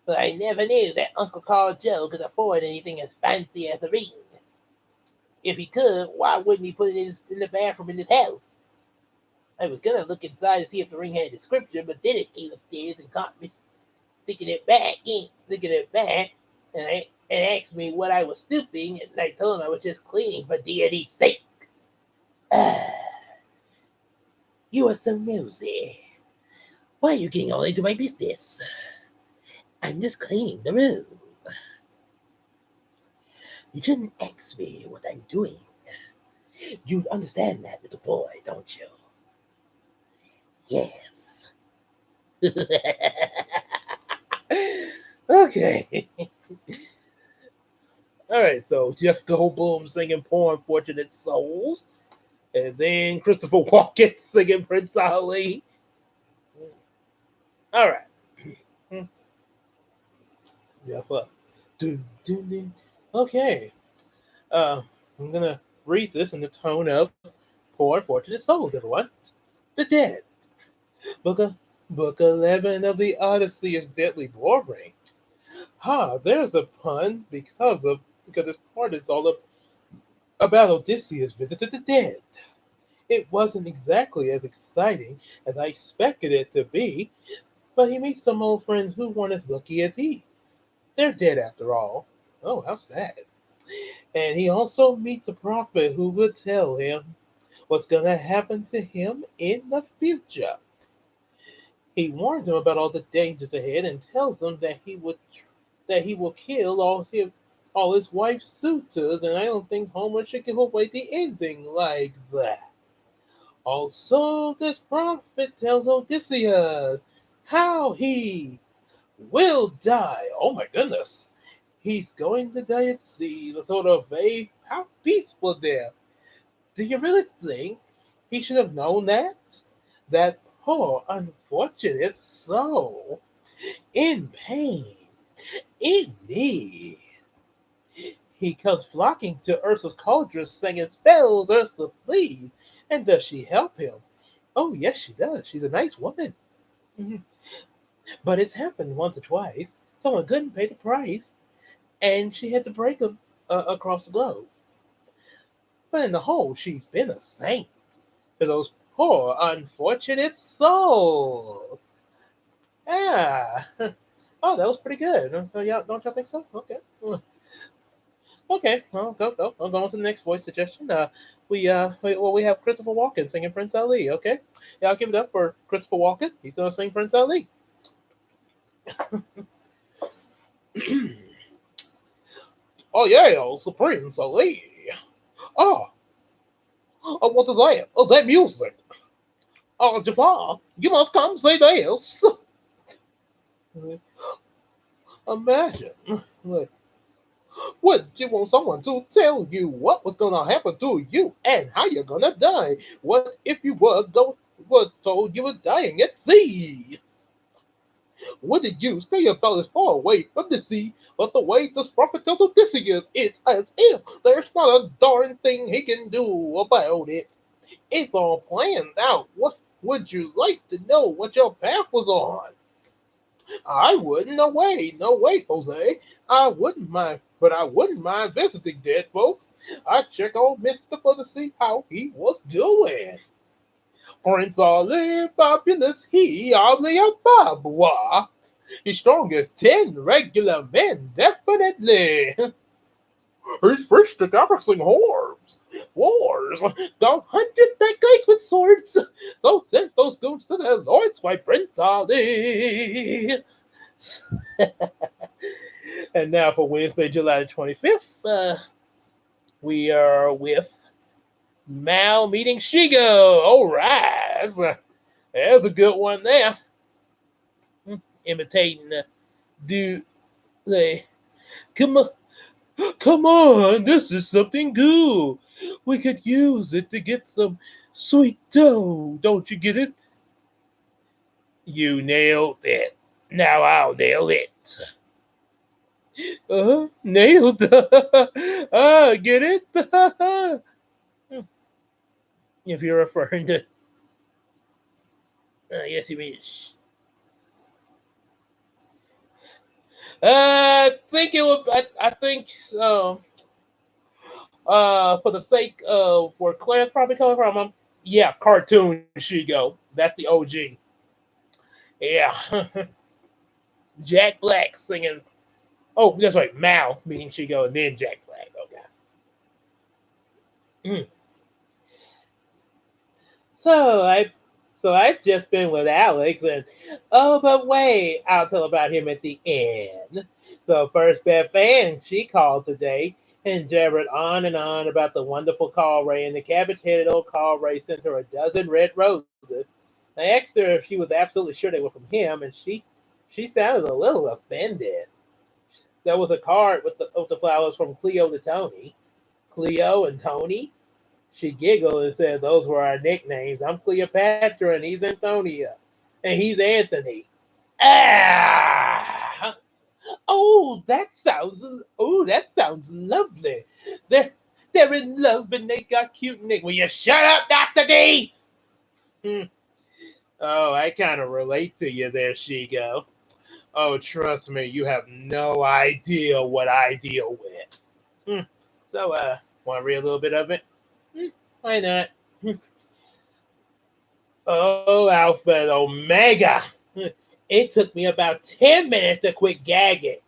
But I never knew that Uncle Carl Joe could afford anything as fancy as a ring. If he could, why wouldn't he put it in the bathroom in his house? I was gonna look inside to see if the ring had a description, but then it came upstairs and caught me sticking it back, and asked me what I was snooping, and I told him I was just cleaning for deity's sake. You are so nosy. Why are you getting all into my business? I'm just cleaning the room. You shouldn't ask me what I'm doing. You understand that, little boy, don't you? Yes. Okay. All right. So Jeff Goldblum singing "Poor Unfortunate Souls," and then Christopher Walken singing "Prince Ali." All right. Jeff up. Dun, dun, dun. Okay. Uh, I'm gonna read this in the tone of "Poor Unfortunate Souls," everyone. The Dead. Book of, Book 11 of the Odyssey is deadly boring. There's a pun because this part is all about Odysseus' visit to the dead. It wasn't exactly as exciting as I expected it to be, but he meets some old friends who weren't as lucky as he. They're dead after all. Oh, how sad. And he also meets a prophet who will tell him what's going to happen to him in the future. He warns him about all the dangers ahead and tells him that he will kill all his wife's suitors, and I don't think Homer should give away the ending like that. Also, this prophet tells Odysseus how he will die. Oh my goodness. He's going to die at sea, the sort of a how peaceful there. Do you really think he should have known that? That poor, unfortunate soul in pain, in need. He comes flocking to Ursa's cauldron, singing spells, Ursa, please. And does she help him? Oh, yes, she does. She's a nice woman. Mhm. But it's happened once or twice. Someone couldn't pay the price, and she had to break him across the globe. But in the whole, she's been a saint to those poor, unfortunate souls. Ah, oh, that was pretty good. Don't y'all think so? Okay. Okay, well, go. I'll go on to the next voice suggestion. We have Christopher Walken singing Prince Ali. Okay, yeah, I'll give it up for Christopher Walken. He's gonna sing Prince Ali. Oh yeah, it's the Prince Ali. Oh, what is that? Oh, that music. Oh, Jafar, you must come see this. Imagine. Like, would you want someone to tell you what was gonna happen to you and how you're gonna die? What if you were told you were dying at sea? Wouldn't you stay about as far away from the sea? But the way this prophet tells Odysseus, it's as if there's not a darn thing he can do about it. It's all planned out. What would you like to know what your path was on? I wouldn't. No way, Jose. I wouldn't mind, but I wouldn't mind visiting dead folks. I'd check on Mister for to see how he was doing. Prince Ali, fabulous, he only a babwa. He's strong as 10 regular men, definitely. He's fresh to gathering wars. The 100 bad guys with swords. Don't send those goons to their lords, my Prince Ali. And now for Wednesday, July 25th, we are with Mal meeting Shigo. All right. There's a good one there. Imitating dude. Like, come on, come on, this is something good. We could use it to get some sweet dough. Don't you get it? You nailed it. Now I'll nail it. Nailed. Get it? If you're referring to, yes, you mean. I think it would. I think for the sake of where Claire's probably coming from, yeah, cartoon Shigo. That's the OG. Yeah, Jack Black singing. Oh, that's right, Mal meaning Shigo, and then Jack Black. Okay. Mm. So So I've just been with Alex, and oh, but wait, I'll tell about him at the end. So first Beth Ann, she called today and jabbered on and on about the wonderful call Ray, and the cabbage-headed old call Ray sent her a dozen red roses. I asked her if she was absolutely sure they were from him, and she sounded a little offended. There was a card with the flowers from Cleo to Tony. Cleo and Tony? She giggled and said those were our nicknames. I'm Cleopatra and he's Antonia. And he's Anthony. Ah! Oh, that sounds lovely. They're they're in love and they got cute nick. Will you shut up, Dr. D? Hmm. Oh, I kind of relate to you there, Shigo. Oh, trust me, you have no idea what I deal with. Hmm. So, want to read a little bit of it? Hmm. Why not? Hmm. Oh, Alpha and Omega. Hmm. It took me about 10 minutes to quit gagging.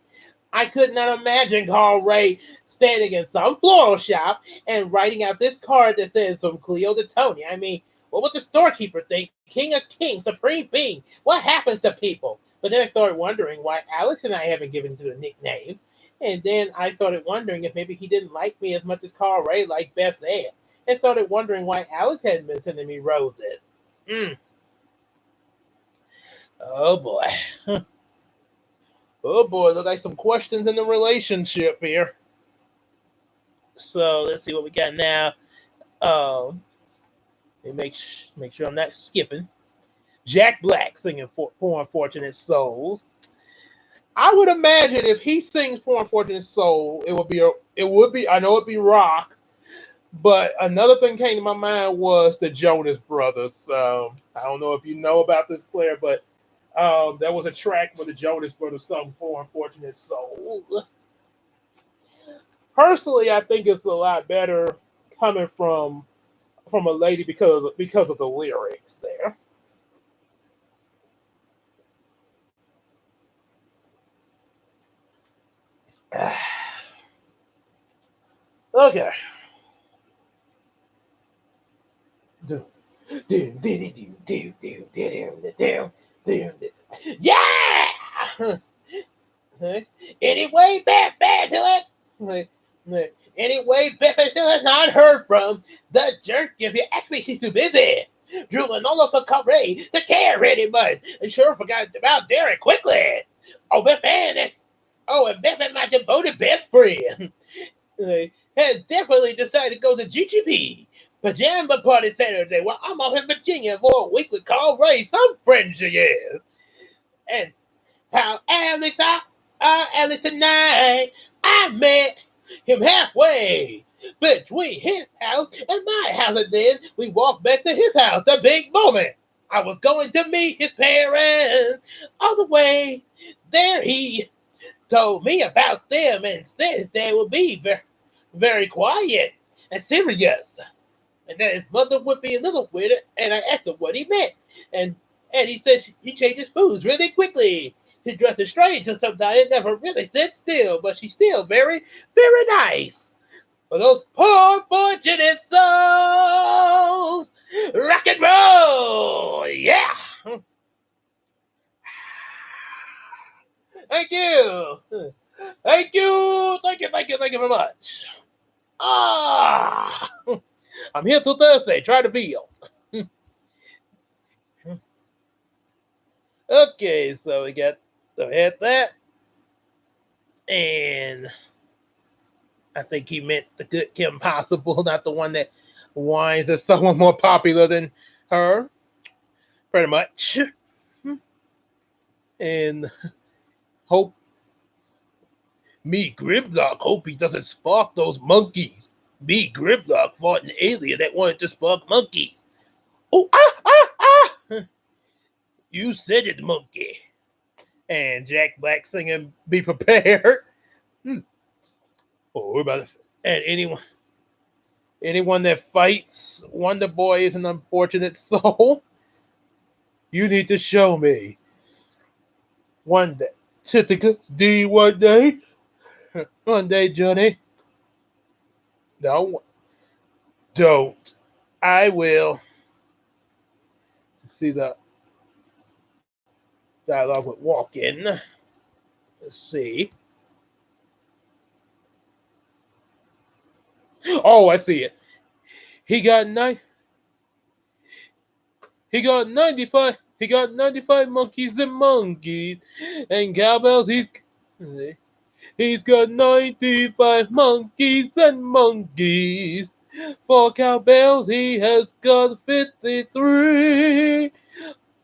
I could not imagine Carl Ray standing in some floral shop and writing out this card that says from Cleo to Tony. I mean, what would the storekeeper think? King of kings, supreme being. What happens to people? But then I started wondering why Alex and I haven't given to a nickname. And then I started wondering if maybe he didn't like me as much as Carl Ray liked Beth said. And started wondering why Alex hadn't been sending me roses. Mm. Oh boy. Oh boy, look like some questions in the relationship here. So let's see what we got now. Um, let me make sure I'm not skipping. Jack Black singing "Poor Unfortunate Souls." I would imagine if he sings "Poor Unfortunate Soul," it would be. I know it'd be rock, but another thing came to my mind was the Jonas Brothers. I don't know if you know about this, Claire, but there was a track where the Jonas Brothers sung "Poor Unfortunate Soul." Personally, I think it's a lot better coming from a lady because of the lyrics there. Okay. Do, do, do, do, do, do, do, do, do, do, do. Yeah! Anyway, bad to it. Anyway, Biffy still has not heard from the jerk. If you ask me, she's too busy. Drooling all over Corey to care any much. And sure forgot about Derek quickly. Oh, and Biffy, my devoted best friend, has definitely decided to go to GGP. Pajama party Saturday while I'm off in Virginia for a week with Carl Ray. Some friend she is. And how Alex tonight, I met him halfway between his house and my house, and then we walked back to his house. The big moment. I was going to meet his parents. All the way there, he told me about them and says they will be very, very quiet and serious, and that his mother would be a little weird. And I asked him what he meant, and he said he changes foods really quickly. She dresses strange, and sometimes it never really sits still, but she's still very, very nice. For those poor fortunate souls, rock and roll, yeah. Thank you, thank you very much. Ah, I'm here till Thursday. Try to feel. Okay, so we had that, and I think he meant the good Kim Possible, not the one that whines as someone more popular than her, pretty much. And hope me Grimlock hope he doesn't spark those monkeys. Me Grimlock fought an alien that wanted to spark monkeys. Oh ah! You said it, monkey. And Jack Black singing "Be Prepared." Hmm. Oh, we're about to, and anyone that fights Wonder Boy is an unfortunate soul. You need to show me one day. Tentacles D one day. One day, Johnny. No, don't. I will. see the dialogue with Walken. Let's see. Oh, I see it. He got nine. He got 95. He got 95 monkeys and monkeys and cowbells. He's got 95 monkeys and monkeys. For cowbells, he has got 53.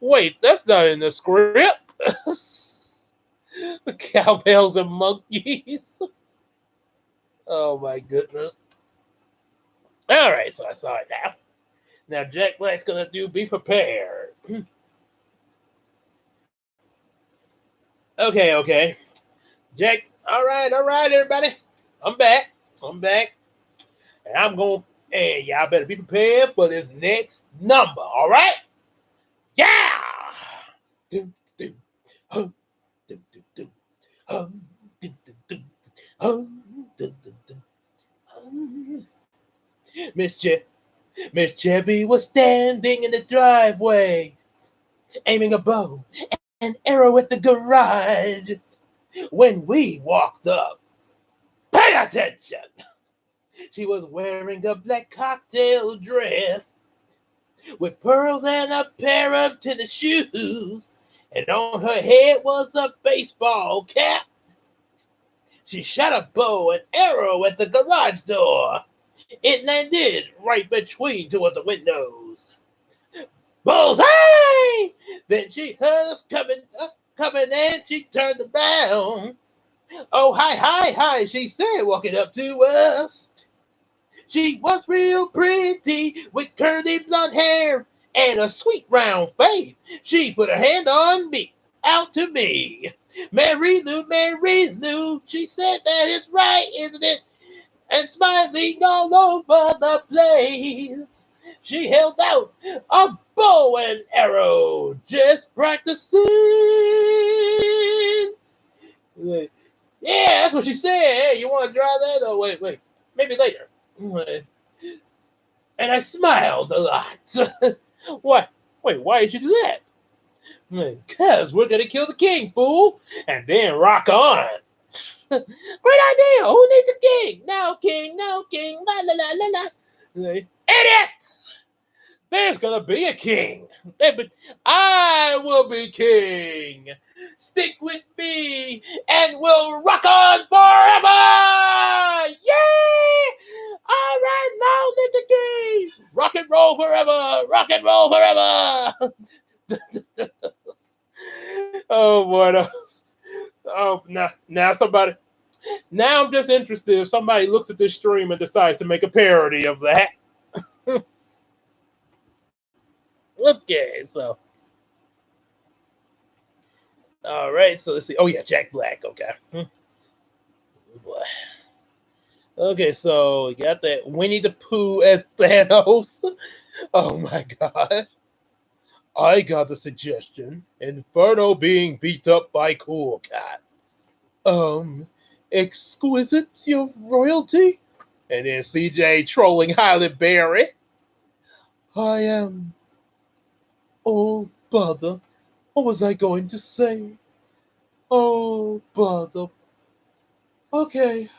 Wait, that's not in the script. Cowbells and monkeys. Oh my goodness. All right, so I saw it now. Now Jack Black's gonna do Be Prepared. Okay. Jack, all right, everybody. I'm back. And I'm going, hey, y'all better be prepared for this next number, all right? Yeah! Dum, dum, hum, dum, dum, dum, hum, dum, dum, dum, hum, dum, dum, dum, hum. Miss Chevy was standing in the driveway, aiming a bow and arrow at the garage. When we walked up, pay attention! She was wearing a black cocktail dress with pearls and a pair of tennis shoes, and on her head was a baseball cap. She shot a bow and arrow at the garage door. It landed right between two of the windows. Bullseye! Then she heard us coming and she turned around. Oh, hi, she said, walking up to us. She was real pretty with curly blonde hair and a sweet round face. She put her hand on me, out to me. Mary Lou, she said that is right, isn't it? And smiling all over the place. She held out a bow and arrow, just practicing. Yeah, that's what she said. Hey, you want to try that? Oh, wait, maybe later. And I smiled a lot. What? Wait, why did you do that? Because we're going to kill the king, fool, and then rock on. Great idea. Who needs a king? No king, la la la la la. Idiots! There's going to be a king. I will be king. Stick with me and we'll rock on forever! Yay! All right, long live the king! Rock and roll forever! Rock and roll forever! Oh, boy. Oh, now somebody. Now I'm just interested if somebody looks at this stream and decides to make a parody of that. Okay, so. All right, so let's see. Oh, yeah, Jack Black. Okay. Oh, boy. Okay, so we got that Winnie the Pooh as Thanos. Oh, my God. I got the suggestion. Inferno being beat up by Cool Cat. Exquisite, your royalty? And then CJ trolling Halle Berry. I am. Oh, bother. What was I going to say? Oh, bother. Okay,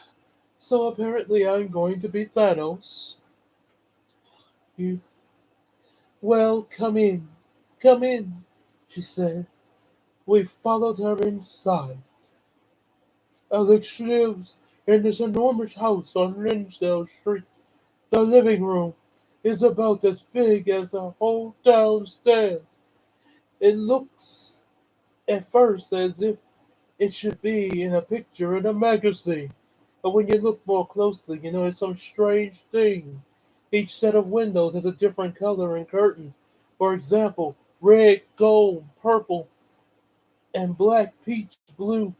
so apparently I'm going to be Thanos. Well, come in, she said. We followed her inside. Alex lives in this enormous house on Linsdale Street. The living room is about as big as the whole downstairs. It looks at first as if it should be in a picture in a magazine. But when you look more closely, you notice some strange things. Each set of windows has a different color and curtains. For example, red, gold, purple, and black, peach, blue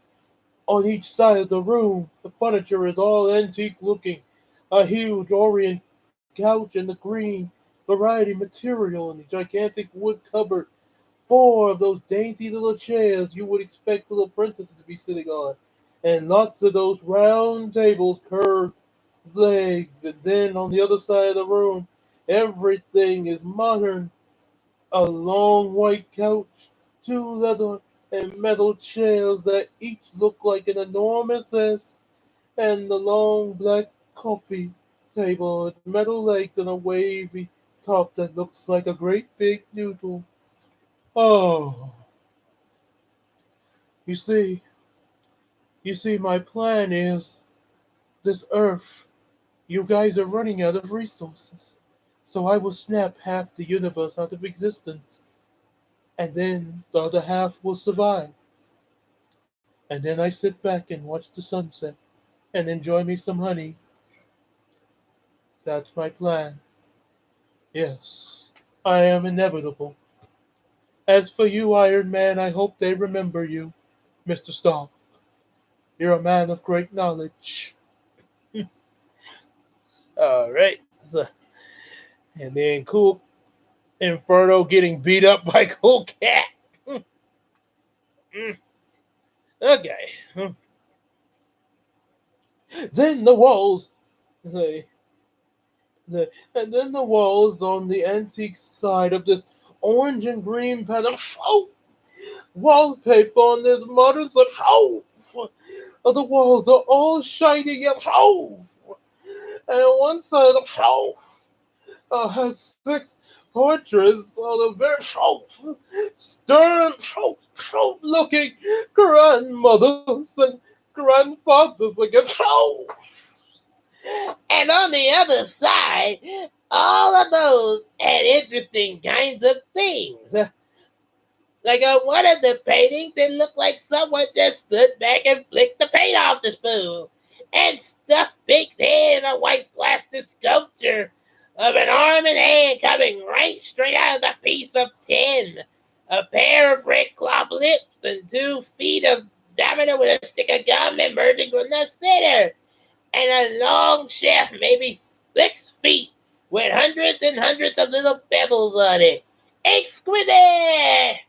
on each side of the room. The furniture is all antique looking. A huge Orient couch and the green variety material and a gigantic wood cupboard. 4 of those dainty little chairs you would expect little princesses to be sitting on. And lots of those round tables, curved legs. And then on the other side of the room, everything is modern. A long white couch, two leather and metal chairs that each look like an enormous S, and the long black coffee table with metal legs and a wavy top that looks like a great big noodle. Oh, you see, my plan is this Earth. You guys are running out of resources. So I will snap half the universe out of existence, and then the other half will survive. And then I sit back and watch the sunset and enjoy me some honey. That's my plan. Yes, I am inevitable. As for you, Iron Man, I hope they remember you, Mr. Stark. You're a man of great knowledge. All right. So, and then Cool Inferno getting beat up by Cool Cat. Okay. Then the walls. The, and then the walls on the antique side of this orange and green pattern. Oh, wallpaper on this modern side. Oh, the walls are all shiny yellow. Oh, and on one side of the has six portraits of the very stern, looking grandmothers and grandfathers again. And on the other side, all of those and interesting kinds of things. Like on one of the paintings, it looked like someone just stood back and flicked the paint off the spoon and stuffed Pig's head in a white plastic sculpture of an arm and hand coming right straight out of the piece of tin. A pair of red cloth lips and 2 feet of diameter with a stick of gum emerging from the center. And a long shaft, maybe 6 feet, with hundreds and hundreds of little pebbles on it. Exquisite!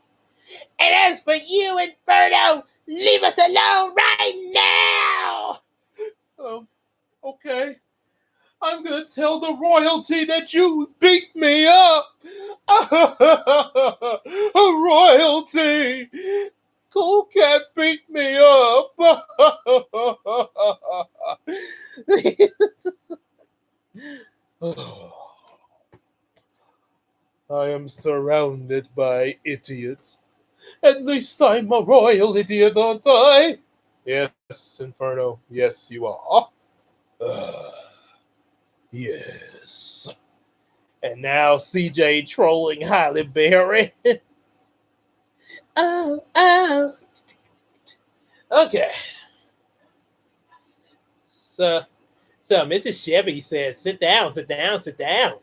And as for you, Inferno, leave us alone right now! Um, okay. I'm gonna tell the royalty that you beat me up. Royalty. Cool Cat beat me up. I am surrounded by idiots. At least I'm a royal idiot, aren't I? Yes, Inferno. Yes, you are. Uh, yes. And now CJ trolling Halle Berry. Oh. Okay. So, Mrs. Chevy said, sit down, sit down, sit down.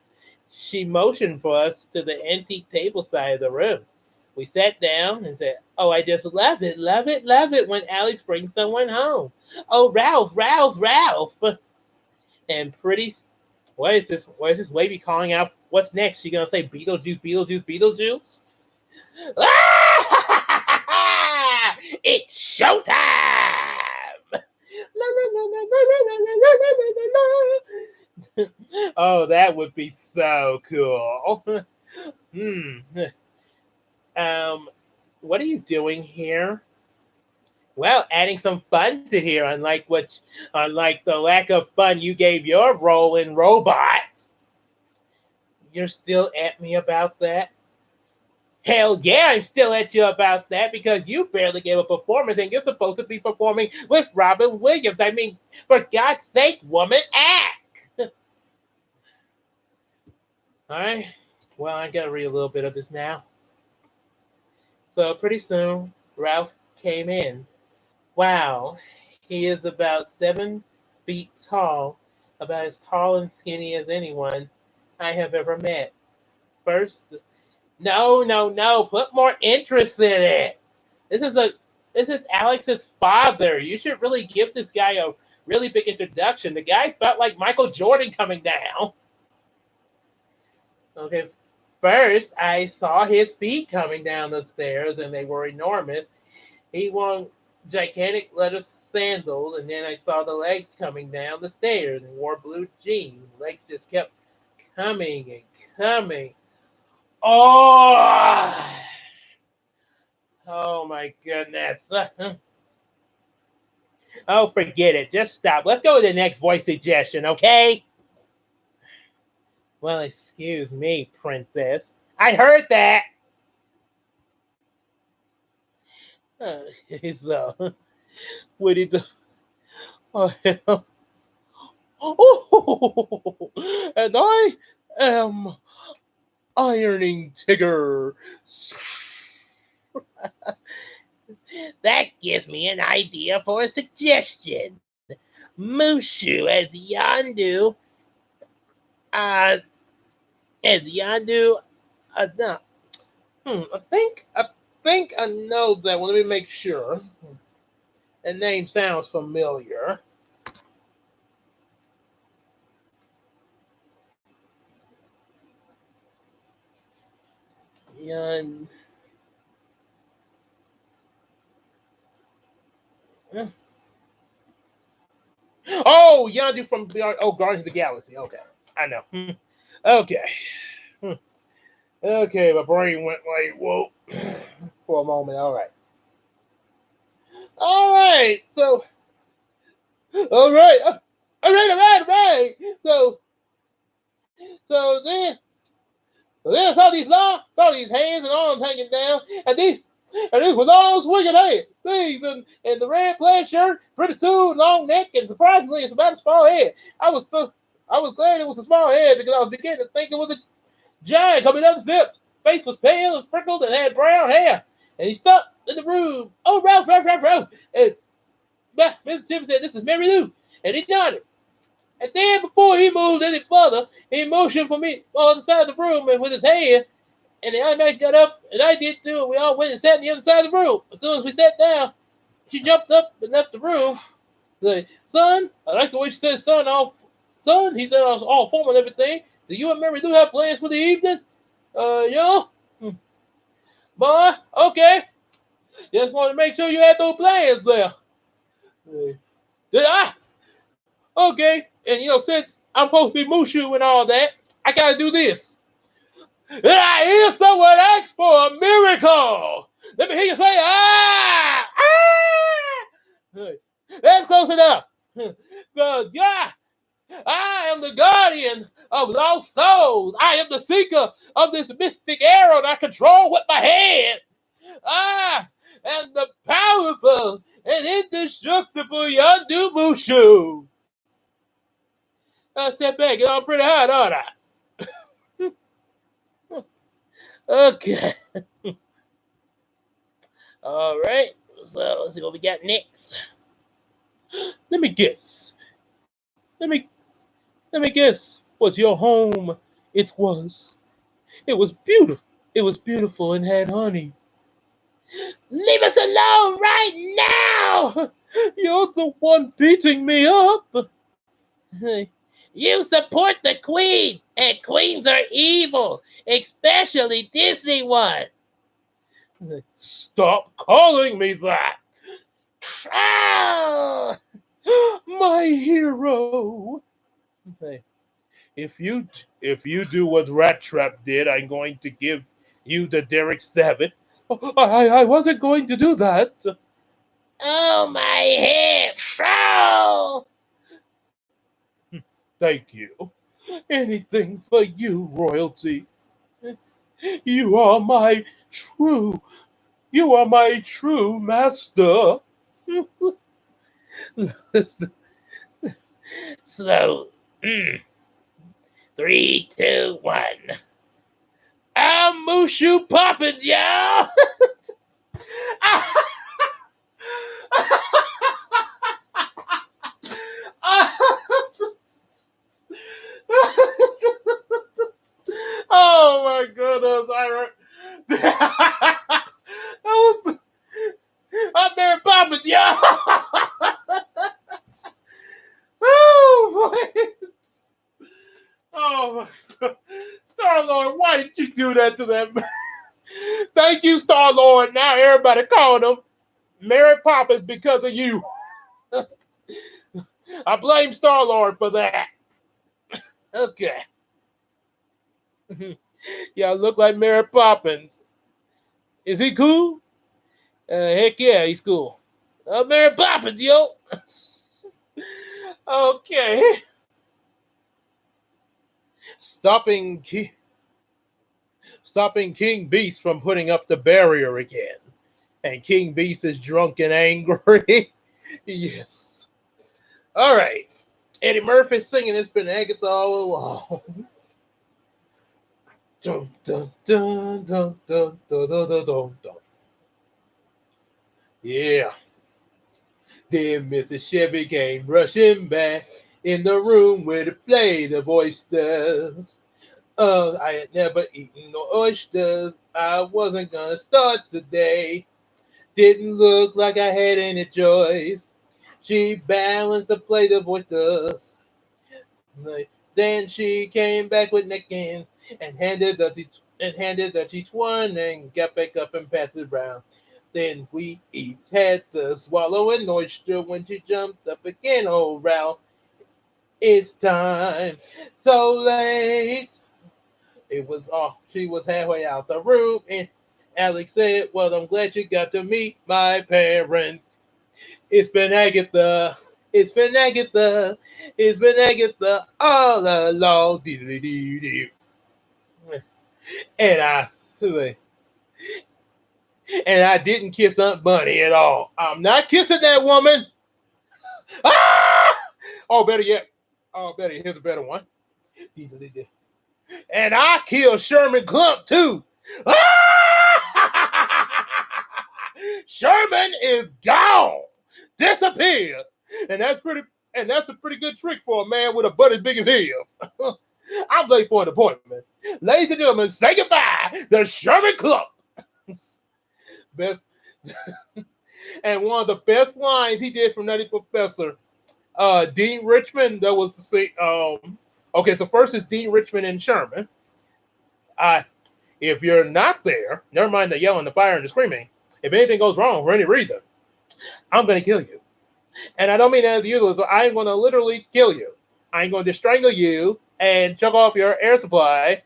She motioned for us to the antique table side of the room. We sat down and said, oh, I just love it, love it, love it when Alex brings someone home. Oh, Ralph, Ralph, Ralph. And pretty, what is this? What is this lady calling out? What's next? She gonna say Beetlejuice, Beetlejuice, Beetlejuice? It's showtime! Oh, that would be so cool. Um, what are you doing here? Well, adding some fun to here, unlike the lack of fun you gave your role in Robots. You're still at me about that? Hell yeah, I'm still at you about that because you barely gave a performance and you're supposed to be performing with Robin Williams. I mean, for God's sake, woman, act! Alright, well, I gotta read a little bit of this now. So pretty soon, Ralph came in. Wow, he is about 7 feet tall, about as tall and skinny as anyone I have ever met. First, no, put more interest in it. This is a this is Alex's father. You should really give this guy a really big introduction. The guy's about like Michael Jordan coming down. Okay, first I saw his feet coming down the stairs, and they were enormous. He wore gigantic leather sandals, and then I saw the legs coming down the stairs and wore blue jeans. Legs just kept coming and coming. Oh, oh my goodness. Oh, forget it. Just stop. Let's go to the next voice suggestion, okay? Well, excuse me, princess. I heard that. Uh, so, what did the... Oh, oh, and I am Ironing Tigger. That gives me an idea for a suggestion. Mushu uh, as Yandu, no. I think I know that one. Let me make sure. That name sounds familiar. Yan. Oh, Yandu from Guardians of the Galaxy. Okay, I know. Okay. Okay, my brain went like, whoa, for a moment. All right. All right. So, all right. All right. So then I saw these hands and arms hanging down, and these was all swinging hands. These and the red plaid shirt, pretty soon, long neck, and surprisingly, it's about a small head. I was glad it was a small head because I was beginning to think it was a giant coming up the steps. Face was pale and freckled and had brown hair. And he stopped in the room. Oh, Ralph. And Mr. Tim said, "This is Mary Lou." And he nodded. And then before he moved any further, he motioned for me on the other side of the room and with his hand. And the other night got up, and I did too. And we all went and sat on the other side of the room. As soon as we sat down, she jumped up and left the room. Like, son, I like the way she said son. Son, he said I was all formal and everything. Do you and Mary Lou have plans for the evening? Yeah. Boy, okay. Just wanted to make sure you had those plans there. Did I? Okay. And since I'm supposed to be Mushu and all that, I gotta do this. I hear someone ask for a miracle. Let me hear you say, ah, ah. That's close enough. Yeah, I am the guardian of lost souls. I am the seeker of this mystic arrow that I control with my hand. I am the powerful and indestructible Yondu Mushu. I'll step back. Get on pretty hard, aren't I? Okay. All right. So let's see what we got next. Let me guess. Let me guess. Was your home? It was. It was beautiful. It was beautiful and had honey. Leave us alone right now! You're the one beating me up. You support the queen, and queens are evil, especially Disney ones. Stop calling me that. Oh, my hero. If you do what Rat Trap did, I'm going to give you the Derek Savage. I wasn't going to do that. Oh, my head. Oh. Thank you. Anything for you, royalty. You are my true master. So, 3, 2, 1. I'm Mushu poppin', y'all. Oh my goodness! I'm there popping, y'all. Oh boy! Oh my God. Star-Lord, why did you do that to that man? Thank you, Star-Lord. Now everybody calling him Mary Poppins because of you. I blame Star-Lord for that. Okay. Y'all look like Mary Poppins. Is he cool? Heck yeah, he's cool. Mary Poppins, yo. Okay. Stopping stopping King Beast from putting up the barrier again. And King Beast is drunk and angry. Yes. All right. Eddie Murphy singing It's Been Agatha all along. Dun, dun, dun, dun, dun, dun, dun, dun, dun, dun. Yeah. Then Mr. Chevy came rushing back in the room where to play the oysters. I had never eaten no oysters. I wasn't gonna start today. Didn't look like I had any choice. She balanced the plate of oysters. Then she came back with napkins and handed us each one and got back up and passed it around. Then we each had to swallow an oyster when she jumped up again. Oh, Ralph, it's time. So late. It was off. She was halfway out the room, and Alex said, "Well, I'm glad you got to meet my parents. It's been Agatha. It's been Agatha. It's been Agatha all along." And I didn't kiss Aunt Bunny at all. I'm not kissing that woman. Ah! Oh, better yet. Oh, better. Here's a better one. And I killed Sherman Clump too. Sherman is gone, disappeared, and that's a pretty good trick for a man with a butt as big as his. I'm late for an appointment. Ladies and gentlemen, say goodbye to Sherman Clump. Best and one of the best lines he did from Nutty Professor. Dean Richmond, that was the same. Okay, so first is Dean Richmond and Sherman. If you're not there, never mind the yelling, the fire, and the screaming. If anything goes wrong for any reason, I'm going to kill you. And I don't mean that as usual. So I'm going to literally kill you. I'm going to strangle you and chug off your air supply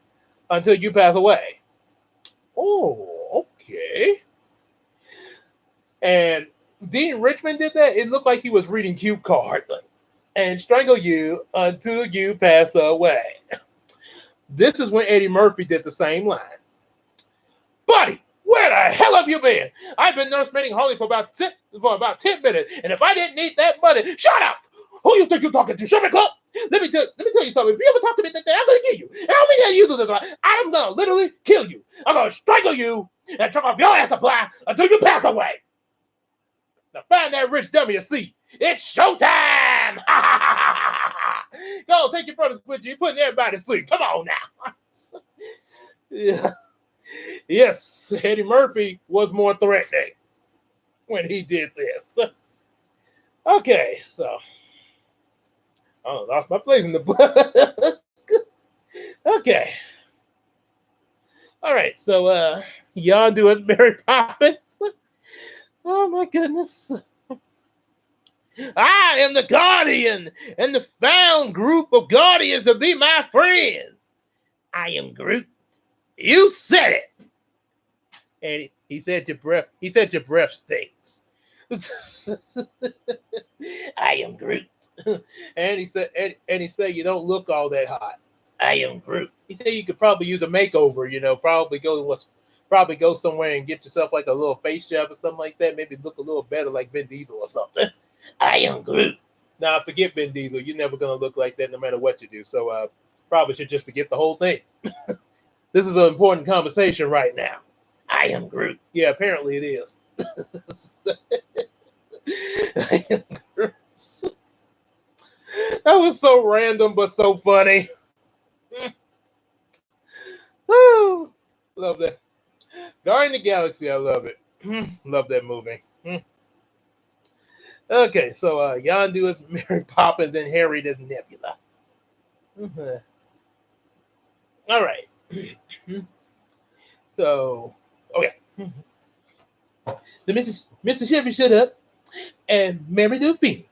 until you pass away. Oh, okay. And Dean Richmond did that. It looked like he was reading cue cards. And strangle you until you pass away. This is when Eddie Murphy did the same line. Buddy, where the hell have you been? I've been nursemaiding Holly for about 10 minutes, and if I didn't eat that money, shut up! Who you think you're talking to? Shut up! Let me tell you something. If you ever talk to me like that, I'm gonna kill you. And I don't mean that you do this. I'm gonna literally kill you. I'm gonna strangle you and chuck off your air supply until you pass away. Now find that rich dummy a seat. It's showtime! Go take your brothers with you. You're putting everybody to sleep. Come on now. Yeah. Yes, Eddie Murphy was more threatening when he did this. Okay, so I lost my place in the book. Okay. All right, so Yondu as Mary Poppins. Oh my goodness. I am the guardian, and the found group of guardians to be my friends. I am Groot. You said it. And he said your breath stinks. I am Groot. And he said you don't look all that hot. I am Groot. He said you could probably use a makeover, probably go somewhere and get yourself like a little face job or something like that. Maybe look a little better like Vin Diesel or something. I am Groot. Now forget Vin Diesel. You're never gonna look like that no matter what you do. So probably should just forget the whole thing. This is an important conversation right now. I am Groot. Yeah, apparently it is. I am Groot. That was so random but so funny. Woo! Love that. Guardian of the Galaxy, I love it. Love that movie. Okay, so Yondu is Mary Poppins and Harry is Nebula. All right. So, okay. The Mr. Chevy stood up and Mary the feet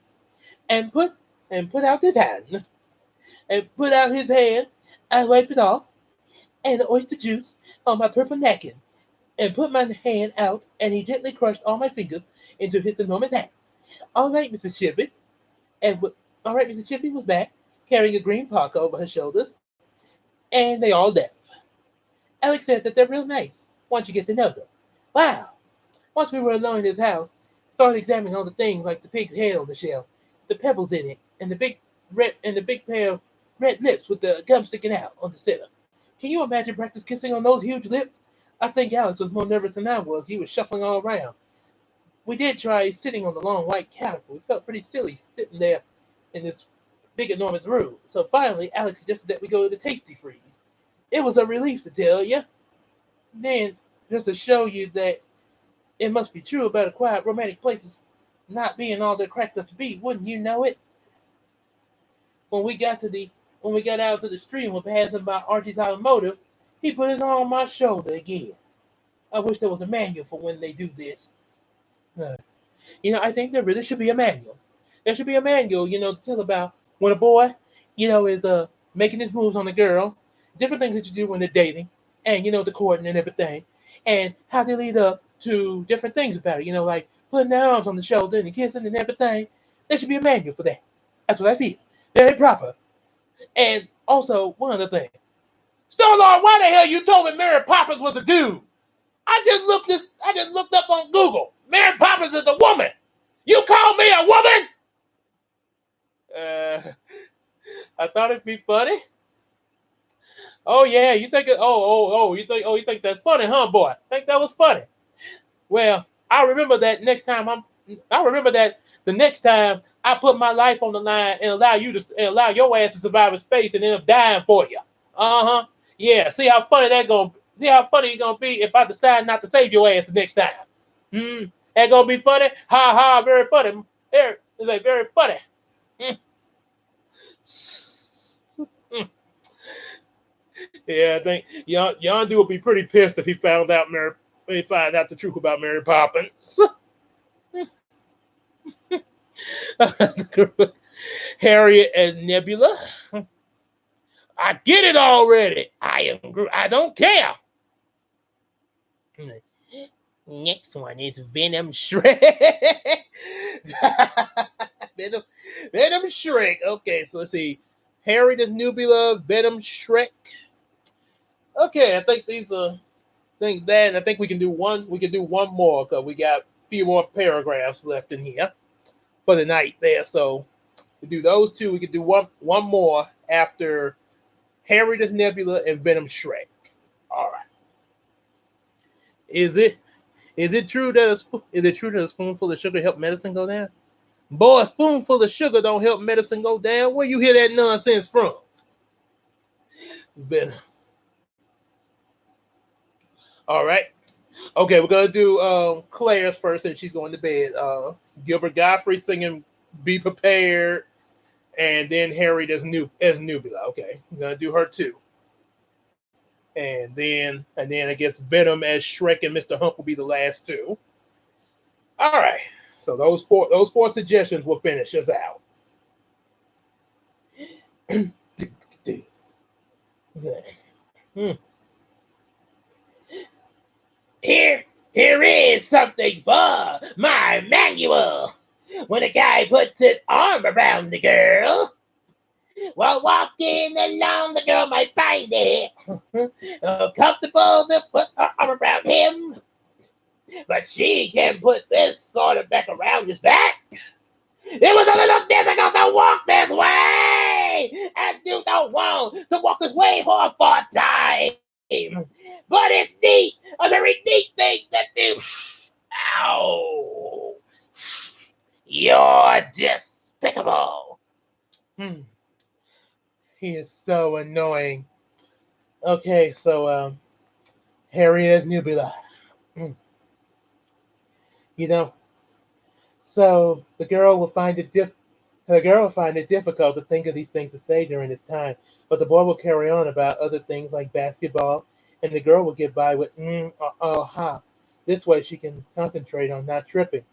and put out his hand and put out his hand and wiped it off and the oyster juice on my purple napkin, and put my hand out, and he gently crushed all my fingers into his enormous hand. All right, Mrs. Chippy. And all right, Mrs. Chippy was back, carrying a green parka over her shoulders, and they all left. Alex said that they're real nice once you get to know them. Wow. Once we were alone in his house, started examining all the things like the pig's head on the shelf, the pebbles in it, and the big pair of red lips with the gum sticking out on the center. Can you imagine practice kissing on those huge lips? I think Alex was more nervous than I was. He was shuffling all around. We did try sitting on the long white couch, but we felt pretty silly sitting there in this big enormous room. So finally, Alex suggested that we go to the Tasty Freeze. It was a relief to tell you. Then, just to show you that it must be true about a quiet, romantic places not being all they're cracked up to be, wouldn't you know it? When we got to the when we got out to the street and were passing by Archie's automotive, he put his arm on my shoulder again. I wish there was a manual for when they do this. Uh, I think there really should be a manual. There should be a manual, to tell about when a boy, is making his moves on a girl, different things that you do when they're dating, and the courting and everything, and how they lead up to different things about it. Like putting their arms on the shoulder and kissing and everything. There should be a manual for that. That's what I feel. Very proper. And also one other thing. Starlord, why the hell you told me Mary Poppins was a dude? I just looked up on Google. Mary Poppins is a woman. You call me a woman? I thought it'd be funny. Oh yeah, you think it? You think that's funny, huh, boy? Think that was funny? Well, I remember that the next time I put my life on the line and allow your ass to survive in space and end up dying for you. Uh huh. Yeah. See how funny it's gonna be if I decide not to save your ass the next time. That gonna be funny. Ha ha. Very funny. It's like very funny. Hmm. Yeah, I think Yondu would be pretty pissed if he found out the truth about Mary Poppins. Harriet and Nebula. I get it already. I don't care. Next one is Venom Shrek. Venom Shrek. Okay, so let's see. Harriet and Nebula, Venom Shrek. Okay, I think these are things that I think we can do one. We can do one more because we got a few more paragraphs left in here for the night there. So we do those two. We could do one more after Harriet and Nebula and Venom Shrek. All right. Is it true that a spoonful of sugar help medicine go down? Boy, a spoonful of sugar don't help medicine go down. Where you hear that nonsense from? Venom. All right. Okay, we're gonna do Claire's first, and she's going to bed. Gilbert Godfrey singing "Be Prepared," and then Harriet as Nebula. Okay, we're gonna do her too, and then I guess Venom as Shrek and Mr. Hump will be the last two. All right. So those four suggestions will finish us out. Here is something for my manual. When a guy puts his arm around the girl, while walking along, the girl might find it comfortable to put her arm around him, but she can put this sort of back around his back. It was a little difficult to walk this way, and you don't want to walk this way for a short time. But it's neat, a very neat thing to do. Ow! You're despicable. He is so annoying. Okay, so Harriet as Nebula. So the girl will find it difficult to think of these things to say during this time, but the boy will carry on about other things like basketball, and the girl will get by with ha. This way she can concentrate on not tripping.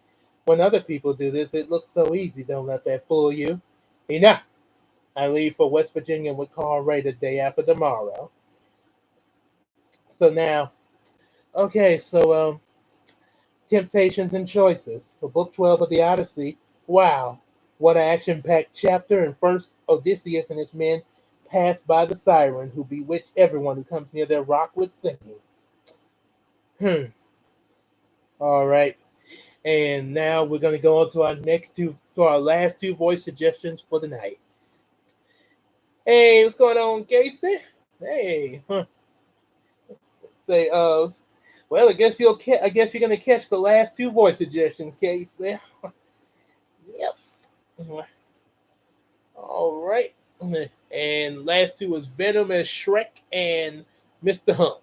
When other people do this, it looks so easy. Don't let that fool you. Enough. I leave for West Virginia with Carl Ray the day after tomorrow. So now, okay, so temptations and choices. So book 12 of the Odyssey. Wow, what an action-packed chapter! And first, Odysseus and his men pass by the siren, who bewitch everyone who comes near their rock with singing. Hmm. All right. And now we're going to go on to our last two voice suggestions for the night. Hey, what's going on, Casey? Hey, huh. Say, well, I guess you're gonna catch the last two voice suggestions, Casey. Yep. All right. And last two was Venom as Shrek and Mr. Hump.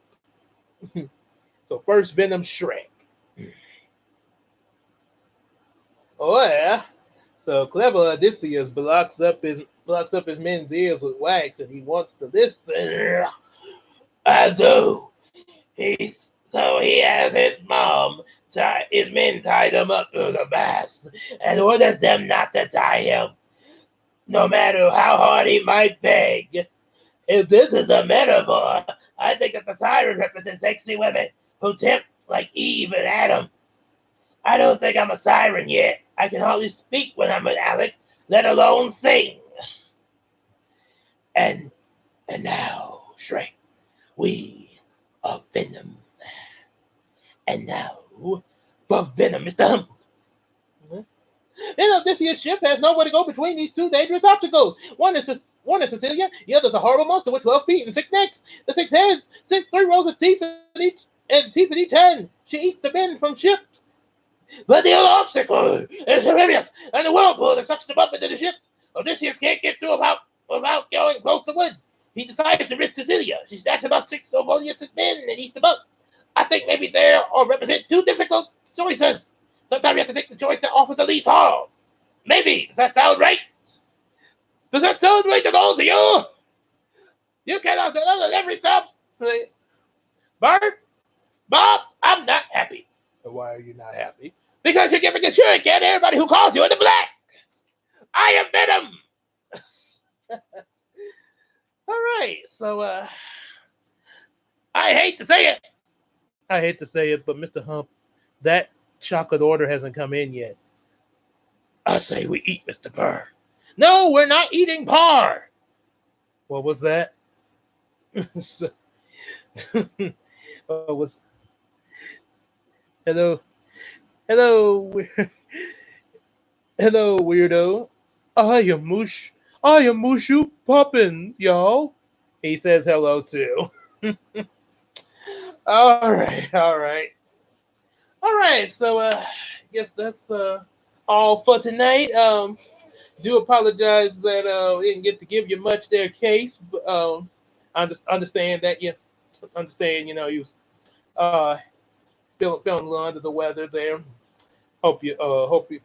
So first, Venom Shrek. Oh yeah. So clever Odysseus blocks up his men's ears with wax, and he wants to listen. I do. He has his men tied him up to the mast, and orders them not to tie him, no matter how hard he might beg. If this is a metaphor, I think that the siren represents sexy women who tempt like Eve and Adam. I don't think I'm a siren yet. I can hardly speak when I'm with Alex, let alone sing. And now, Shrek, we are Venom. And now, for Venom, Mr. Hump. This year's ship has nowhere to go between these two dangerous obstacles. One is Cecilia, the other is a horrible monster with 12 feet and 6 necks. The 6 heads, 3 rows of teeth in each hand. She eats the men from ships. But the other obstacle is Sibelius and the whirlpool that sucks them up into the ship. Odysseus can't get through without going close to wood. He decides to risk Cecilia. She snatches about 6 of Odysseus' men and eats them up. I think maybe there or represent two difficult choices. Sometimes you have to take the choice that offers the least harm. Maybe. Does that sound right? Does that sound right at all to you? You cannot let every stop. Bart? Bob? I'm not happy. Why are you not happy? Because you're giving a shuriken to everybody who calls you in the black. I am Venom. All right. So, I hate to say it. But Mr. Hump, that chocolate order hasn't come in yet. I say we eat Mr. Parr. No, we're not eating Parr. What was that? Was hello, hello, hello, weirdo. I am Mushu Poppins, y'all. He says hello too. All right. So, I guess that's all for tonight. Do apologize that we didn't get to give you much there, Case. But I understand that you understand. You uh feeling a little under the weather there. Hope you're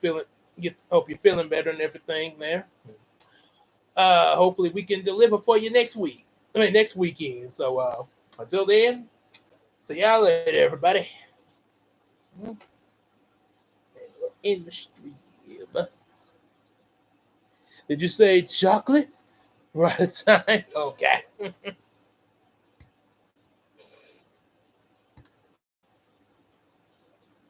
feeling better and everything there. Hopefully we can deliver for you next week. Next weekend. So until then, see y'all later, everybody. In the stream. Did you say chocolate? Right at time? Okay.